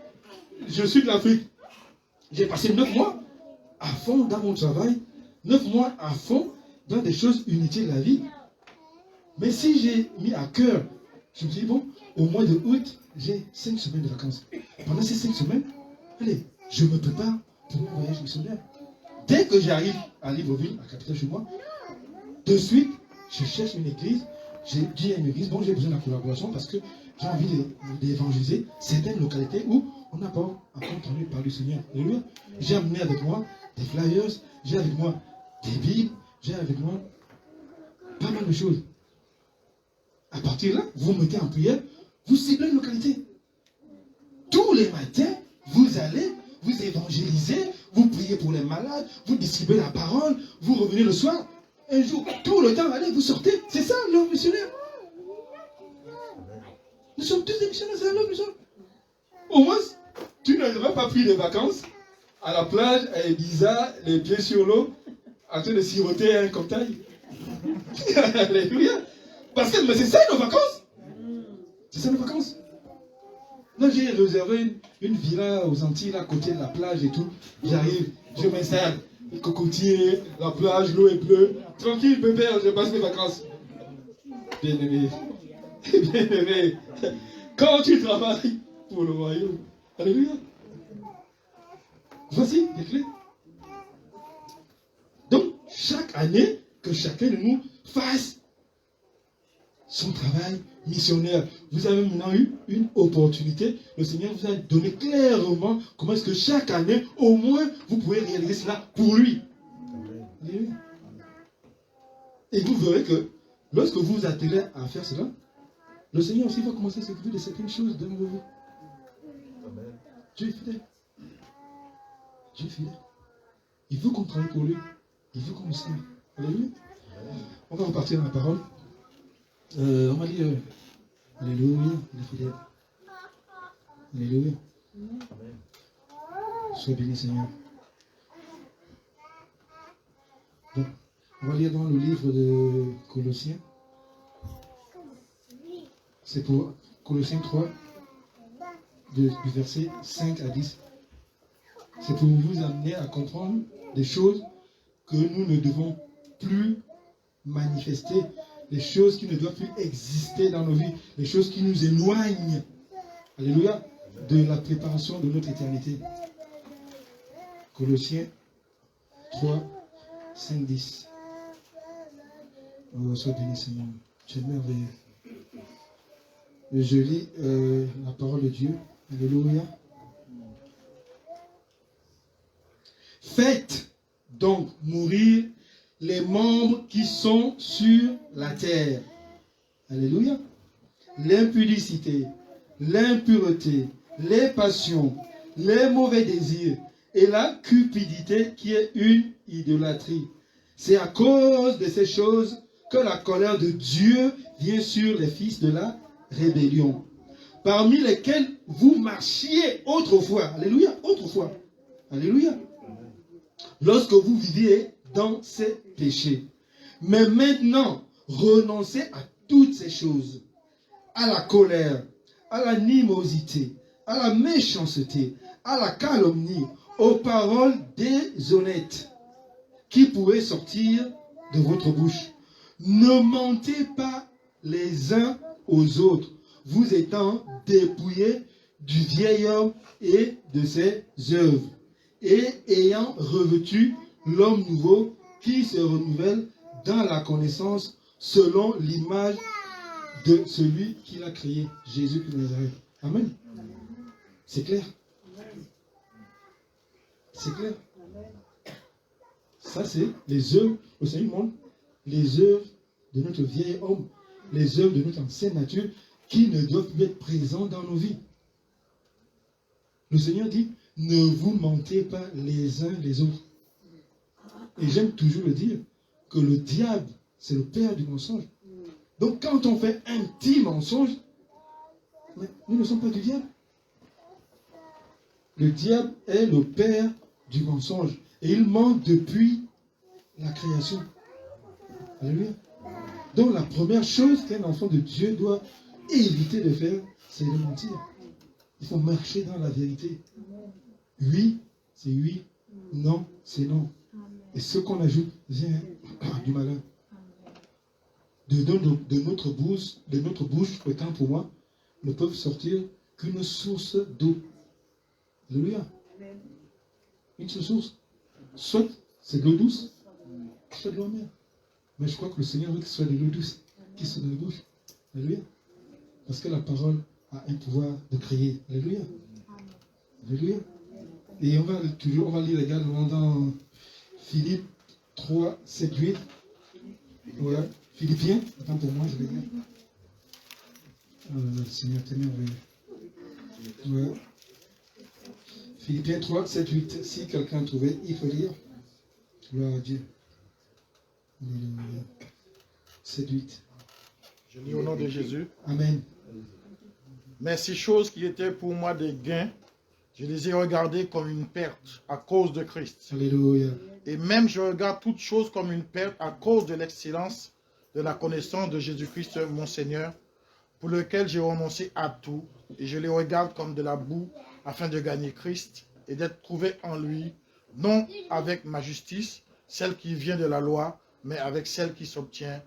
Je suis de l'Afrique. J'ai passé 9 mois à fond dans mon travail. 9 mois à fond dans des choses inutiles de la vie. Mais si j'ai mis à cœur, je me suis dit, bon, au mois de août, j'ai 5 semaines de vacances. Pendant ces 5 semaines, allez, je me prépare pour mon voyage missionnaire. Dès que j'arrive à Libreville, à Capitale chez moi, de suite, je cherche une église. J'ai dit à une église, bon, j'ai besoin de la collaboration parce que j'ai envie d'évangéliser certaines localités où On n'a pas entendu parler du Seigneur. Alléluia. J'ai amené avec moi des flyers, j'ai avec moi des Bibles, j'ai avec moi pas mal de choses. À partir de là, vous vous mettez en prière, vous ciblez une localité. Tous les matins, vous allez, vous évangélisez, vous priez pour les malades, vous distribuez la parole, vous revenez le soir. Un jour, tout le temps, allez, vous sortez. C'est ça l'œuvre missionnaire. Nous sommes tous des missionnaires, c'est l'œuvre missionnaire. Au moins, tu n'aurais pas pris de vacances à la plage, à Ibiza, les pieds sur l'eau, en train de siroter un cocktail. Alléluia. Parce que mais c'est ça nos vacances. C'est ça nos vacances. Là, j'ai réservé une villa aux Antilles, là, à côté de la plage et tout. J'arrive, je m'installe, le cocotier, la plage, l'eau est bleue. Tranquille, bébé, je passe mes vacances. Bien aimé. Bien aimé. Quand tu travailles pour le royaume. Alléluia. Voici les clés. Donc, chaque année, que chacun de nous fasse son travail missionnaire. Vous avez maintenant eu une opportunité. Le Seigneur vous a donné clairement comment est-ce que chaque année, au moins, vous pouvez réaliser cela pour lui. Alléluia. Et vous verrez que lorsque vous vous attelez à faire cela, le Seigneur aussi va commencer à s'occuper de certaines choses dans vos vies. Dieu est fidèle. Dieu est fidèle. Il veut qu'on travaille pour lui. Il veut qu'on le serve. Alléluia. On va repartir dans la parole. On va lire Alléluia, il est fidèle. Alléluia. Sois béni, Seigneur. Bon, on va lire dans le livre de Colossiens. C'est pour Colossiens 3, du verset 5 à 10. C'est pour vous amener à comprendre des choses que nous ne devons plus manifester, les choses qui ne doivent plus exister dans nos vies, les choses qui nous éloignent, alléluia, de la préparation de notre éternité. Colossiens 3, 5, 10. Oh, sois béni, Seigneur. Tu es merveilleux. Je lis la parole de Dieu. Alléluia. Faites donc mourir les membres qui sont sur la terre. Alléluia. L'impudicité, l'impureté, les passions, les mauvais désirs et la cupidité qui est une idolâtrie. C'est à cause de ces choses que la colère de Dieu vient sur les fils de la rébellion, parmi lesquels vous marchiez autrefois. Alléluia, autrefois. Alléluia. Lorsque vous viviez dans ces péchés. Mais maintenant, renoncez à toutes ces choses. À la colère, à l'animosité, à la méchanceté, à la calomnie, aux paroles déshonnêtes qui pourraient sortir de votre bouche. Ne mentez pas les uns aux autres, vous étant dépouillés du vieil homme et de ses œuvres, et ayant revêtu l'homme nouveau qui se renouvelle dans la connaissance selon l'image de celui qui l'a créé, Jésus de Nazareth. Amen. C'est clair. C'est clair. Ça, c'est les œuvres, au Seigneur monde, les œuvres de notre vieil homme, les œuvres de notre ancienne nature qui ne doivent plus être présentes dans nos vies. Le Seigneur dit, ne vous mentez pas les uns les autres. Et j'aime toujours le dire, que le diable, c'est le père du mensonge. Donc quand on fait un petit mensonge, mais nous ne sommes pas du diable. Le diable est le père du mensonge. Et il ment depuis la création. Alléluia. Donc la première chose qu'un enfant de Dieu doit éviter de faire, c'est de mentir. Il faut marcher dans la vérité. Oui, c'est oui. Non, c'est non. Et ce qu'on ajoute vient du malin. De notre bouche, autant pour moi, ne peuvent sortir qu'une source d'eau. Alléluia. Une seule source. Soit c'est de l'eau douce, soit de l'eau amère. Mais je crois que le Seigneur veut que ce soit de l'eau douce qui soit dans la bouche. Alléluia. Parce que la parole a un pouvoir de créer. Alléluia. Alléluia. Et on va lire également dans Philippe 3, 7, 8. Ouais. Philippiens, attends pour moi, je vais lire. Seigneur, t'es merveilleux. Ouais. Philippiens 3, 7, 8. Si quelqu'un a trouvé, il faut lire. Gloire à Dieu. Alléluia. 7, 8. Je lis au nom de Jésus. Amen. Mais ces choses qui étaient pour moi des gains, je les ai regardées comme une perte à cause de Christ. Alléluia. Et même je regarde toutes choses comme une perte à cause de l'excellence de la connaissance de Jésus-Christ, mon Seigneur, pour lequel j'ai renoncé à tout, et je les regarde comme de la boue, afin de gagner Christ, et d'être trouvé en lui, non avec ma justice, celle qui vient de la loi, mais avec celle qui s'obtient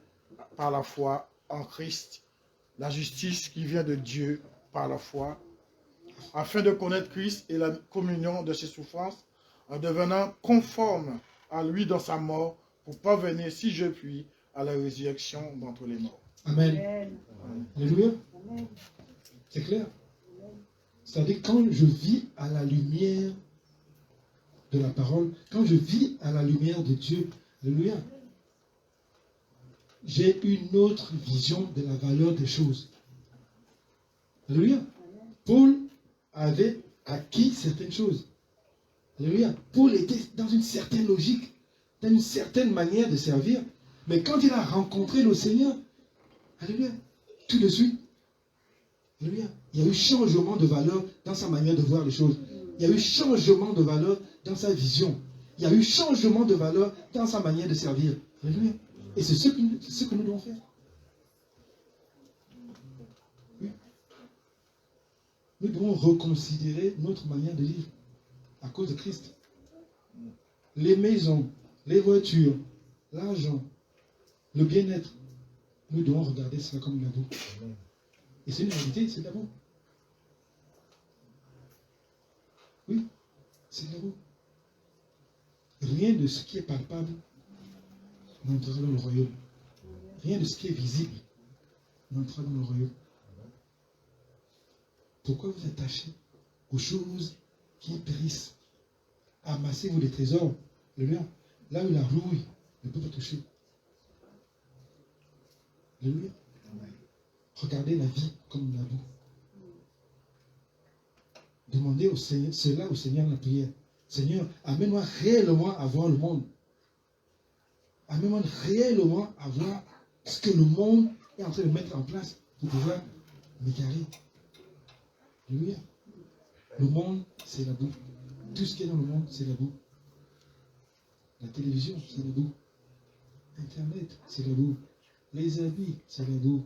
par la foi en Christ, la justice qui vient de Dieu par la foi, afin de connaître Christ et la communion de ses souffrances, en devenant conforme à lui dans sa mort, pour parvenir, si je puis, à la résurrection d'entre les morts. Amen. Alléluia. C'est clair. C'est-à-dire quand je vis à la lumière de la parole, quand je vis à la lumière de Dieu, alléluia, j'ai une autre vision de la valeur des choses. Alléluia. Paul avait acquis certaines choses. Alléluia. Paul était dans une certaine logique, dans une certaine manière de servir. Mais quand il a rencontré le Seigneur, alléluia, tout de suite, alléluia, il y a eu changement de valeur dans sa manière de voir les choses. Il y a eu changement de valeur dans sa vision. Il y a eu changement de valeur dans sa manière de servir. Alléluia. Et c'est ce que nous devons faire. Oui. Nous devons reconsidérer notre manière de vivre à cause de Christ. Les maisons, les voitures, l'argent, le bien-être, nous devons regarder cela comme la boue. Et c'est une réalité, c'est de la boue. Oui, c'est de la boue. Rien de ce qui est palpable n'entrera dans le royaume. Rien de ce qui est visible n'entrera dans le royaume. Pourquoi vous attachez aux choses qui périssent? Amassez-vous des trésors, le mien, là où la rouille ne peut pas toucher. Alléluia. Regardez la vie comme la boue. Demandez au Seigneur, cela au Seigneur dans la prière. Seigneur, amène-moi réellement à voir le monde. Amène-moi réellement à voir ce que le monde est en train de mettre en place pour pouvoir m'égarer. Alléluia. Le monde, c'est la boue. Tout ce qui est dans le monde, c'est la boue. La télévision, c'est la boue. Internet, c'est la boue. Les habits, c'est la boue.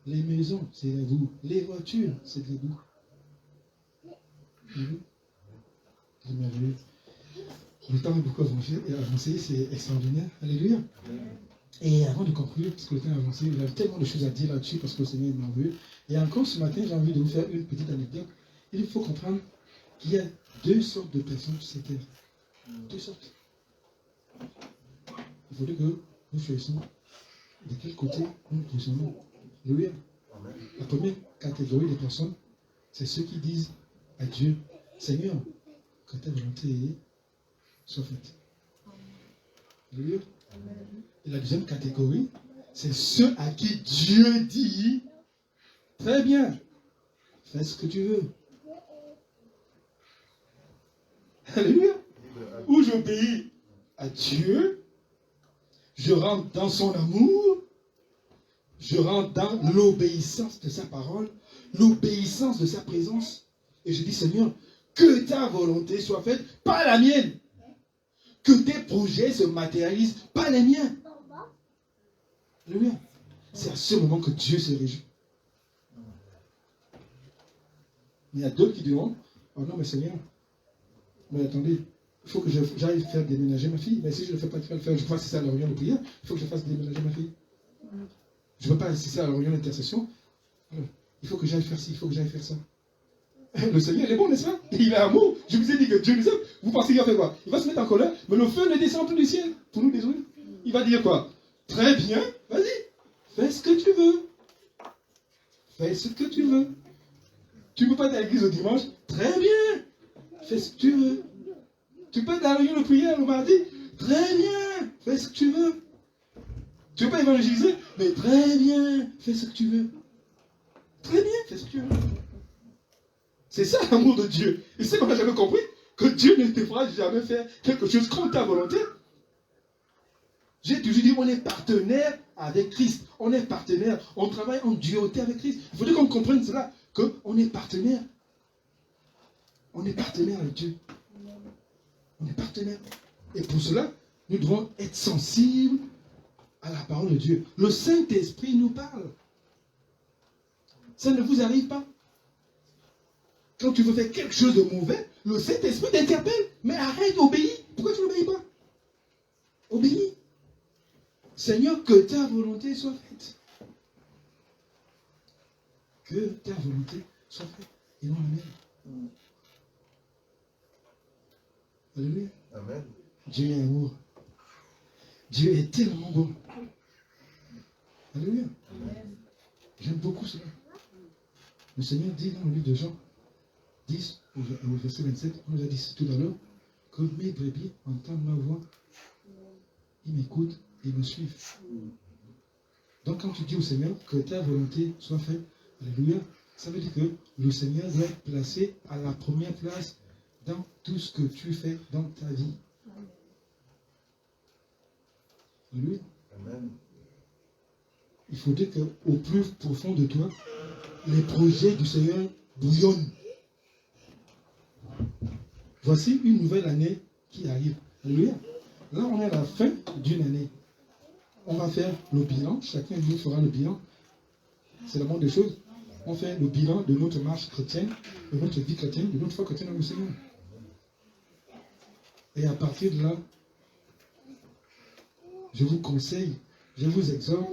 Les maisons, c'est la boue. Les voitures, c'est de la boue. C'est merveilleux. Le temps est beaucoup avancé, c'est extraordinaire. Alléluia. Et avant de conclure, parce que le temps est avancé, il y a tellement de choses à dire là-dessus, parce que le Seigneur est merveilleux. Et encore ce matin, j'ai envie de vous faire une petite anecdote. Il faut comprendre qu'il y a deux sortes de personnes sur cette terre. Deux sortes. Il faudrait que nous choisissions de quel côté nous positionnons. Alléluia. La première catégorie de personnes, c'est ceux qui disent à Dieu, Seigneur, que ta volonté soit faite. Alléluia. Et la deuxième catégorie, c'est ceux à qui Dieu dit, très bien, fais ce que tu veux. Alléluia. Où j'obéis à Dieu, je rentre dans son amour, je rentre dans l'obéissance de sa parole, l'obéissance de sa présence. Et je dis, Seigneur, que ta volonté soit faite, pas la mienne. Que tes projets se matérialisent, pas les miens. Alléluia. C'est à ce moment que Dieu se réjouit. Mais il y a d'autres qui diront, oh non mais Seigneur, mais attendez, il faut que j'aille faire déménager ma fille. Mais si je ne le fais pas, je fasse ça à la réunion de prière, il faut que je fasse déménager ma fille. Je ne veux pas assister à la réunion d'intercession. Il faut que j'aille faire ci, il faut que j'aille faire ça. Le Seigneur est bon, n'est-ce pas? Il est amour. Je vous ai dit que Dieu nous aime. Vous pensez qu'il va faire quoi? Il va se mettre en colère, mais le feu ne descend plus du ciel pour nous détruire. Il va dire quoi? Très bien, vas-y, fais ce que tu veux. Fais ce que tu veux. Tu ne peux pas aller à l'église le dimanche, Très bien. Fais ce que tu veux. Tu peux être dans la réunion de prière le mardi. Très bien. Fais ce que tu veux. Tu peux pas évangéliser, mais très bien. Fais ce que tu veux. Très bien. Fais ce que tu veux. C'est ça l'amour de Dieu. Et c'est qu'on n'a jamais compris que Dieu ne te fera jamais faire quelque chose contre ta volonté. J'ai toujours dit, on est partenaire avec Christ. On est partenaire. On travaille en duauté avec Christ. Il faudrait qu'on comprenne cela, qu'on est partenaire. On est partenaire avec Dieu. On est partenaire. Et pour cela, nous devons être sensibles à la parole de Dieu. Le Saint-Esprit nous parle. Ça ne vous arrive pas? Quand tu veux faire quelque chose de mauvais, le Saint-Esprit t'interpelle. Mais arrête, obéis. Pourquoi tu n'obéis pas? Obéis. Seigneur, que ta volonté soit faite. Que ta volonté soit faite. Et non la mienne. Alléluia. Amen. Dieu est amour. Dieu est tellement bon. Alléluia. J'aime beaucoup cela. Le Seigneur dit dans le livre de Jean 10, au verset 27, on nous a dit tout à l'heure, que mes brebis entendent ma voix, ils m'écoutent et me suivent. Donc quand tu dis au Seigneur que ta volonté soit faite, alléluia, ça veut dire que le Seigneur doit être placé à la première place dans tout ce que tu fais dans ta vie. Alléluia. Amen. Il faudrait qu'au plus profond de toi, les projets du Seigneur bouillonnent. Voici une nouvelle année qui arrive. Alléluia. Là, on est à la fin d'une année. On va faire le bilan. Chacun de nous fera le bilan. C'est la moindre des choses. On fait le bilan de notre marche chrétienne, de notre vie chrétienne, de notre foi chrétienne dans le Seigneur. Et à partir de là, je vous conseille, je vous exhorte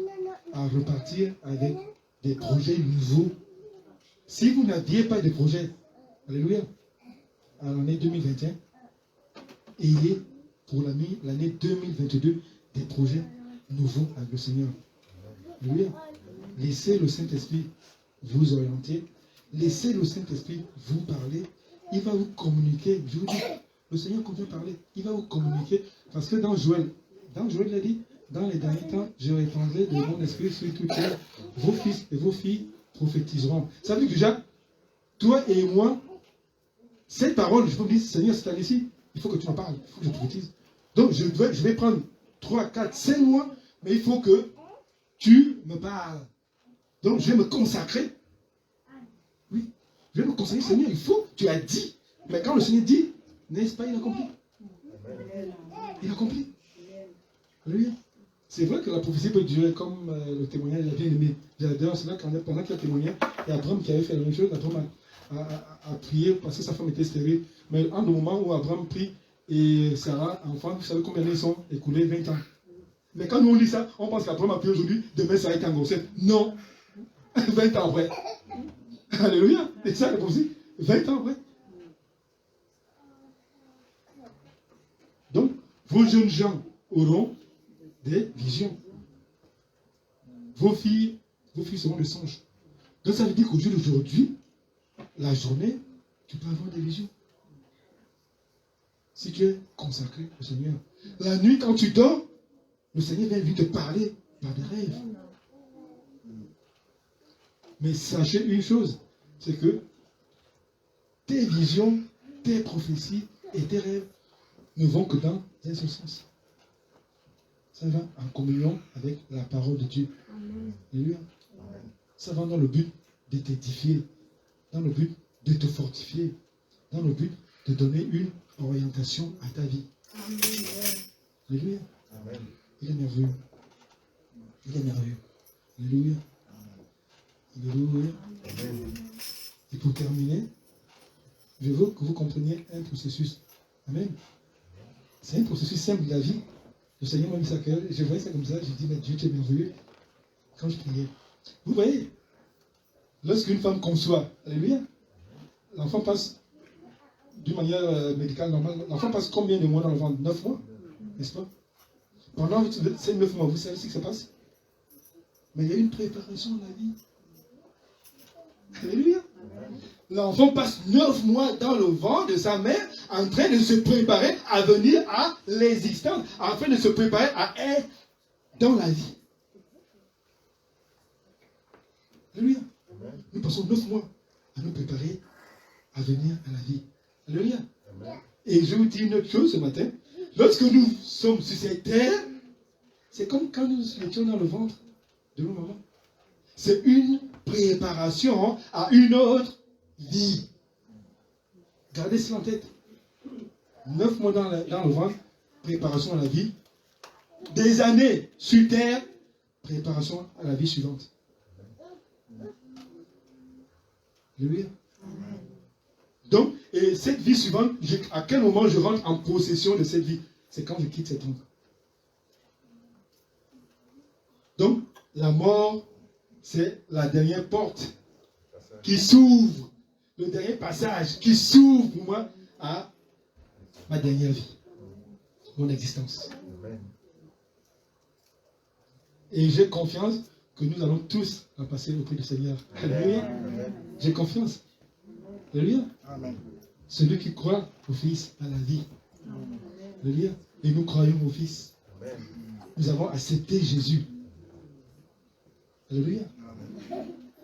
à repartir avec des projets nouveaux. Si vous n'aviez pas de projets, alléluia, à l'année 2021, ayez pour l'année 2022 des projets nouveaux avec le Seigneur. Alléluia. Laissez le Saint-Esprit vous orienter. Laissez le Saint-Esprit vous parler. Il va vous communiquer. Je vous dis, le Seigneur continue à parler. Il va vous communiquer. Parce que dans Joël, il a dit, dans les derniers temps, je répandrai de mon esprit sur toute terre. Vos fils et vos filles prophétiseront. Ça veut dire déjà, toi et moi, cette parole, je peux me dire, Seigneur, cette année-ci, il faut que tu m'en parles. Il faut que je prophétise. Donc, je vais prendre 3, 4, 5 mois, mais il faut que tu me parles. Donc, je vais me consacrer. Oui, je vais me consacrer, Seigneur, il faut, tu as dit. Mais quand le Seigneur dit, n'est-ce pas, il accomplit. Il accomplit. Alléluia. C'est vrai que la prophétie peut durer comme le témoignage de la bien-aimée. J'adore cela pendant qu'il a témoigné. Et Abraham qui avait fait la même chose, Abraham a prié parce que sa femme était stérile. Mais en le moment où Abraham prie et Sarah, enfant, vous savez combien d'années sont écoulées? 20 ans. Mais quand nous on lit ça, on pense qu'Abraham a prié aujourd'hui, demain ça va être en grossesse. Non. 20 ans après. Alléluia. Et ça, la prophétie. 20 ans après. Donc, vos jeunes gens auront des visions. Vos filles seront des songes. Donc ça veut dire qu'au jour d'aujourd'hui, la journée, tu peux avoir des visions. Si tu es consacré au Seigneur. La nuit, quand tu dors, le Seigneur vient te parler par des rêves. Mais sachez une chose, c'est que tes visions, tes prophéties et tes rêves ne vont que dans un seul sens. Ça va en communion avec la parole de Dieu. Alléluia. Ça va dans le but de t'édifier, dans le but de te fortifier, dans le but de donner une orientation à ta vie. Alléluia. Il est merveilleux. Il est merveilleux. Alléluia. Alléluia. Et pour terminer, je veux que vous compreniez un processus. Amen. C'est un processus simple de la vie. Le Seigneur m'a mis ça à cœur. Je voyais ça comme ça. J'ai dit, mais Dieu, tu es merveilleux. Quand je priais. Vous voyez, lorsqu'une femme conçoit, alléluia, l'enfant passe d'une manière médicale normale. L'enfant passe combien de mois dans le ventre? 9 mois, n'est-ce pas? Pendant ces 9 mois, vous savez ce qui se passe? Mais il y a une préparation à la vie. Alléluia. L'enfant passe 9 mois dans le ventre de sa mère en train de se préparer à venir à l'existence, afin de se préparer à être dans la vie. Alléluia. Nous passons 9 mois à nous préparer à venir à la vie. Alléluia. Et je vous dis une autre chose ce matin. Lorsque nous sommes sur cette terre, c'est comme quand nous étions dans le ventre de nos mamans. C'est une préparation à une autre vie. Gardez cela en tête. 9 mois dans le ventre, préparation à la vie. Des années sur terre, préparation à la vie suivante. Alléluia. Donc, et cette vie suivante, à quel moment je rentre en possession de cette vie? C'est quand je quitte cette ombre. Donc, la mort, c'est la dernière porte qui s'ouvre, le dernier passage qui s'ouvre pour moi à ma dernière vie, mon existence. Et j'ai confiance que nous allons tous en passer auprès du Seigneur. Alléluia. J'ai confiance. Alléluia. Celui qui croit au Fils a la vie. Alléluia. Et nous croyons au Fils. Nous avons accepté Jésus. Alléluia.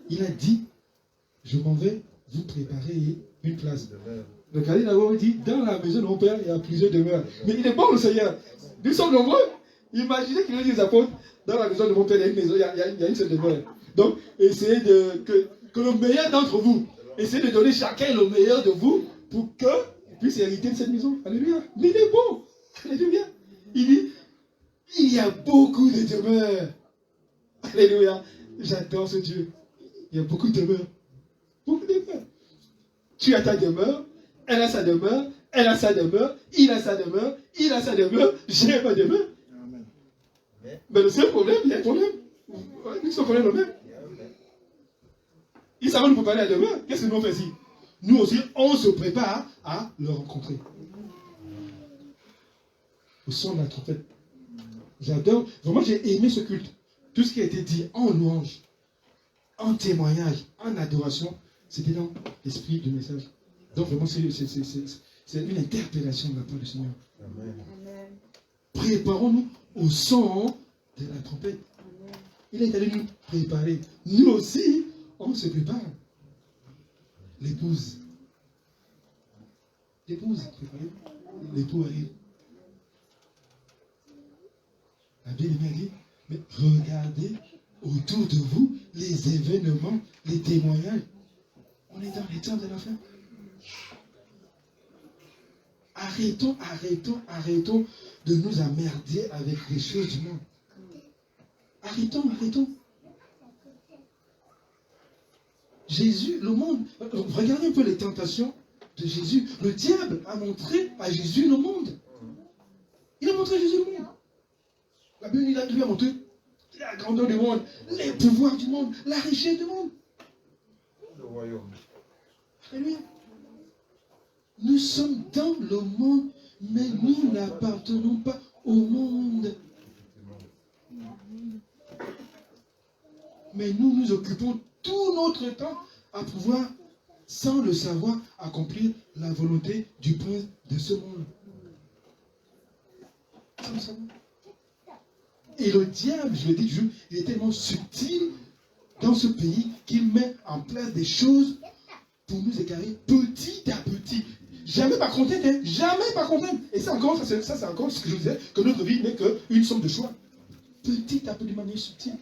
Il a dit, je m'en vais vous préparer une place. Le Khalil d'abord dit, dans la maison de mon Père, il y a plusieurs demeures. Mais il est bon le Seigneur. Nous sommes nombreux. Imaginez qu'il a dit aux apôtres, dans la maison de mon Père, il y a une maison, il y a une seule demeure. Donc, essayez que le meilleur d'entre vous, essayez de donner chacun le meilleur de vous pour qu'il puisse hériter de cette maison. Alléluia. Mais il est bon. Alléluia. Il dit, il y a beaucoup de demeures. Alléluia. J'adore ce Dieu. Il y a beaucoup de demeures. Beaucoup de demeures. Tu as ta demeure, elle a sa demeure, elle a sa demeure, il a sa demeure, il a sa demeure, j'ai ma demeure. Mais le seul problème, il y a un problème. Nous sommes problème le même. Ils savent nous préparer à la demeure. Qu'est-ce que nous faisons ici? Nous aussi, on se prépare à le rencontrer. Au son de la trompette. J'adore. Vraiment, j'ai aimé ce culte. Tout ce qui a été dit en louange, en témoignage, en adoration, c'était dans l'esprit du message. Donc vraiment, c'est une interpellation de la part du Seigneur. Amen. Préparons-nous au son de la trompette. Amen. Il est allé nous préparer. Nous aussi, on se prépare. L'épouse. L'épouse, préparez-vous. L'époux arrive. La Bible dit, mais regardez autour de vous les événements, les témoignages. On est dans les temps de la fin. Arrêtons de nous emmerder avec les choses du monde. Arrêtons. Jésus, le monde, regardez un peu les tentations de Jésus. Le diable a montré à Jésus le monde. Il a montré à Jésus le monde. La Bible lui a montré la grandeur du monde, les pouvoirs du monde, la richesse du monde. Le royaume. Alléluia. Nous sommes dans le monde, mais nous n'appartenons pas au monde. Mais nous nous occupons tout notre temps à pouvoir, sans le savoir, accomplir la volonté du prince de ce monde. Sans le savoir. Et le diable, je le dis toujours, il est tellement subtil dans ce pays qu'il met en place des choses pour nous égarer petit à petit. Jamais par contrainte, hein? Jamais par contrainte. Et ça c'est encore ce que je vous disais, que notre vie n'est qu'une somme de choix. Petit à petit, de manière subtile.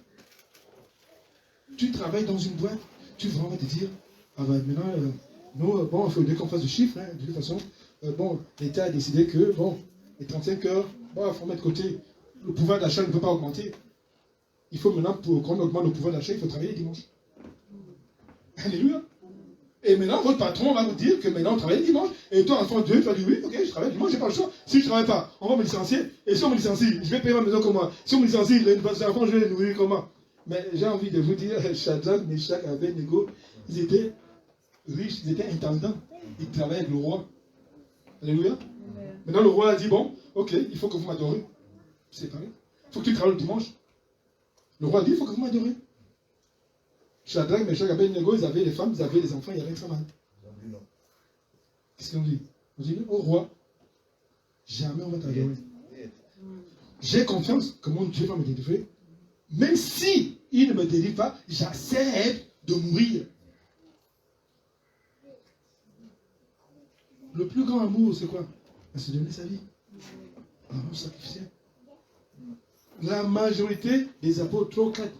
Tu travailles dans une boîte, tu vas vraiment te dire, ah ben maintenant, nous, bon, il faudrait qu'on fasse du chiffre, hein, de toute façon. Bon, l'État a décidé que, bon, les 35 heures, bon, il faut mettre de côté. Le pouvoir d'achat ne peut pas augmenter. Il faut maintenant, pour qu'on augmente le pouvoir d'achat, il faut travailler dimanche. Alléluia. Et maintenant, votre patron va vous dire que maintenant, on travaille dimanche. Et toi, enfant de Dieu, tu vas dire, oui, ok, je travaille dimanche, j'ai pas le choix. Si je ne travaille pas, on va me licencier. Et si on me licencie, je vais payer ma maison comment? Si on me licencie, les enfants, je vais les nourrir comment? Mais j'ai envie de vous dire, Shadrach, Meshach, Abednego, ils étaient riches, ils étaient intendants. Ils travaillaient avec le roi. Alléluia. Maintenant, le roi a dit, bon, ok, il faut que vous m'adorez. C'est pareil. Il faut que tu travailles le dimanche. Le roi dit, il faut que vous m'adorez. Shadrach, Meshach, Abednego, ils avaient les femmes, ils avaient les enfants, il y avait très mal. Qu'est-ce qu'ils ont dit? On dit, au roi, jamais on va t'adorer. J'ai confiance que mon Dieu va me délivrer. Même si il ne me délivre pas, j'accepte de mourir. Le plus grand amour, c'est quoi? C'est donner sa vie. L'amour sacrificiel. La majorité des apôtres, 3 ou 4,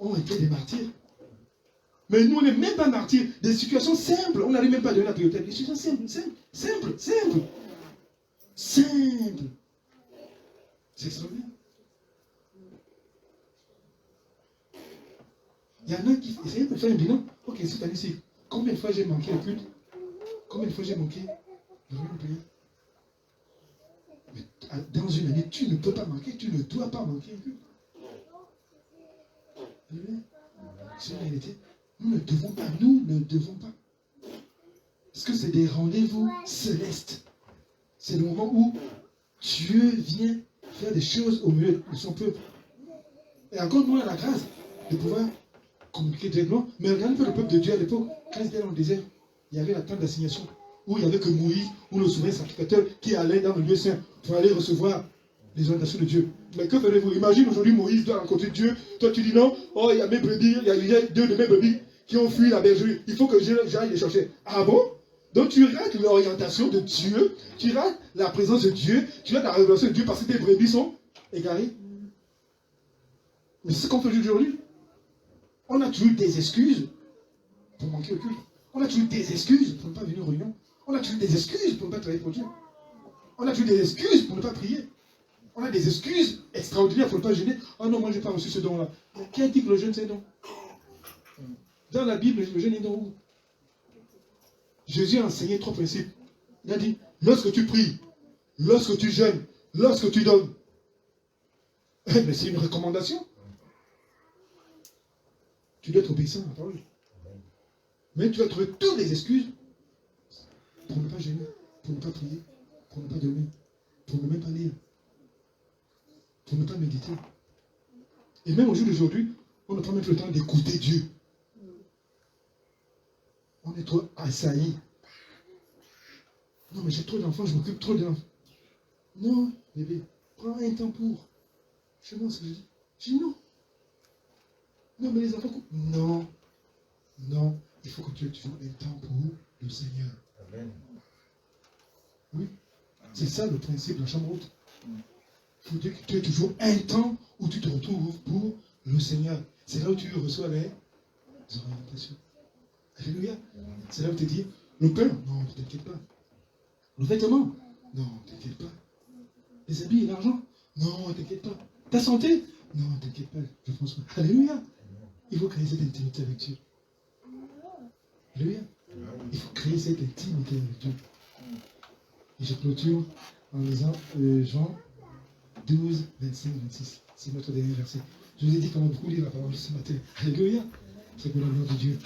ont été des martyrs. Mais nous, on n'est même pas martyrs. Des situations simples. On n'arrive même pas à donner la priorité. Des situations simples. Simple. C'est extraordinaire. Il y en a qui essayent de faire un bilan. Ok, cette année-ci, combien de fois j'ai manqué le culte? Combien de fois j'ai manqué le prière? Mais dans une année, tu ne peux pas manquer, tu ne dois pas manquer un culte. C'est une réalité. Nous ne devons pas. Parce que c'est des rendez-vous célestes. C'est le moment où Dieu vient faire des choses au milieu de son peuple. Et encore nous, on a la grâce de pouvoir communiquer directement. Mais regardez un peu le peuple de Dieu à l'époque, quand ils étaient dans le désert, il y avait la tente d'assignation, où il n'y avait que Moïse ou le souverain sacrificateur qui allait dans le lieu saint pour aller recevoir les orientations de Dieu. Mais que ferez-vous? Imagine aujourd'hui Moïse doit rencontrer Dieu. Toi tu dis non, oh il y a mes brebis, il y a 2 de mes brebis qui ont fui la bergerie. Il faut que j'aille les chercher. Ah bon? Donc tu rates l'orientation de Dieu, tu rates la présence de Dieu, tu rates la révélation de Dieu parce que tes brebis sont égarées. Mais c'est ce qu'on fait aujourd'hui. On a toujours des excuses pour manquer au culte. On a toujours des excuses pour ne pas venir aux réunions. On a toujours des excuses pour ne pas travailler pour Dieu. On a toujours des excuses pour ne pas prier. On a des excuses extraordinaires pour ne pas jeûner. Oh non, moi je n'ai pas reçu ce don-là. Mais qui a dit que le jeûne c'est un don? Dans la Bible, le jeûne est don où? Jésus a enseigné 3 principes. Il a dit, lorsque tu pries, lorsque tu jeûnes, lorsque tu donnes. Mais c'est une recommandation. Tu dois être obéissant à la parole. Mais tu vas trouver toutes les excuses pour ne pas jeûner, pour ne pas prier, pour ne pas donner, pour ne même pas lire, pour ne pas méditer. Et même au jour d'aujourd'hui, on ne prend même plus le temps d'écouter Dieu. On est trop assaillis. Non, mais j'ai trop d'enfants, je m'occupe trop d'enfants. Non, bébé, prends un temps pour. Je sais pas ce que je dis. Je dis non. Non, mais les enfants... Non. Non. Il faut que tu aies toujours un temps pour le Seigneur. Amen. Oui. C'est ça le principe de la chambre haute. Il faut que tu aies toujours un temps où tu te retrouves pour le Seigneur. C'est là où tu reçois les orientations. Alléluia. C'est là où tu te dis, le pain, non, ne t'inquiète pas. Le vêtement, non, ne t'inquiète pas. Les habits, l'argent, non, ne t'inquiète pas. Ta santé, non, ne t'inquiète pas. Je pense pas. Alléluia. Il faut créer cette intimité avec Dieu. Alléluia. Il faut créer cette intimité avec Dieu. Et je clôture en lisant Jean 12, 25, 26. C'est notre dernier verset. Je vous ai dit qu'on va beaucoup lire la parole ce matin. Alléluia. C'est pour l'honneur de Dieu.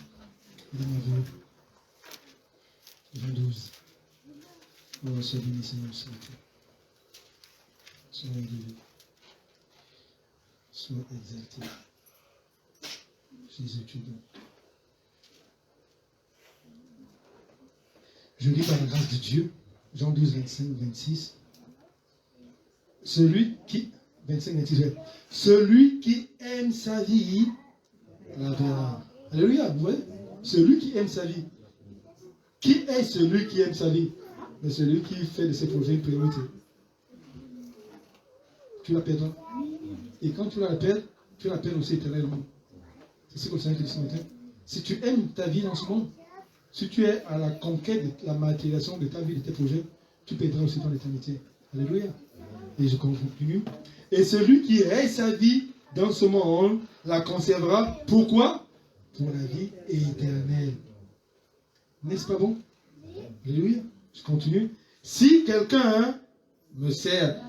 Jean 12. On va se bénir, Seigneur, ce matin. Sois élevé. Sois exalté. Jésus, tu donnes. Je lis par la grâce de Dieu, Jean 12, 25, 26. Celui qui, 25, 26, celui qui aime sa vie, la verra. Alléluia, vous voyez? Celui qui aime sa vie. Qui est celui qui aime sa vie? Mais celui qui fait de ses projets une priorité. Tu la perdras. Et quand tu la perds, tu la perds aussi éternellement. C'est ce que le Seigneur te dit ce matin. Si tu aimes ta vie dans ce monde, si tu es à la conquête de la matérialisation de ta vie, de tes projets, tu perdras aussi dans l'éternité. Alléluia. Et je continue. Et celui qui reste sa vie dans ce monde la conservera. Pourquoi? Pour la vie éternelle. N'est-ce pas bon? Alléluia. Je continue. Si quelqu'un me sert,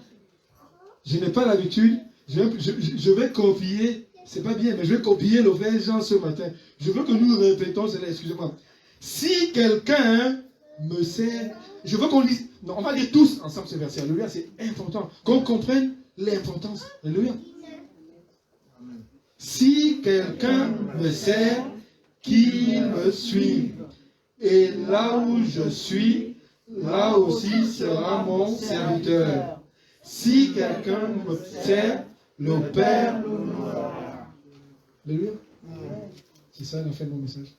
je n'ai pas l'habitude, je vais copier, c'est pas bien, mais je vais copier le vrai Jean ce matin. Je veux que nous répétons cela, excusez-moi. Si quelqu'un me sert, je veux qu'on lise, non, on va lire tous ensemble ce verset. Alléluia, c'est important, qu'on comprenne l'importance. Alléluia. Si quelqu'un me sert qu'il me suive. Et là où je suis, là aussi sera mon serviteur. Si quelqu'un me sert, le Père l'honneur. Alléluia. C'est ça la fin de mon message.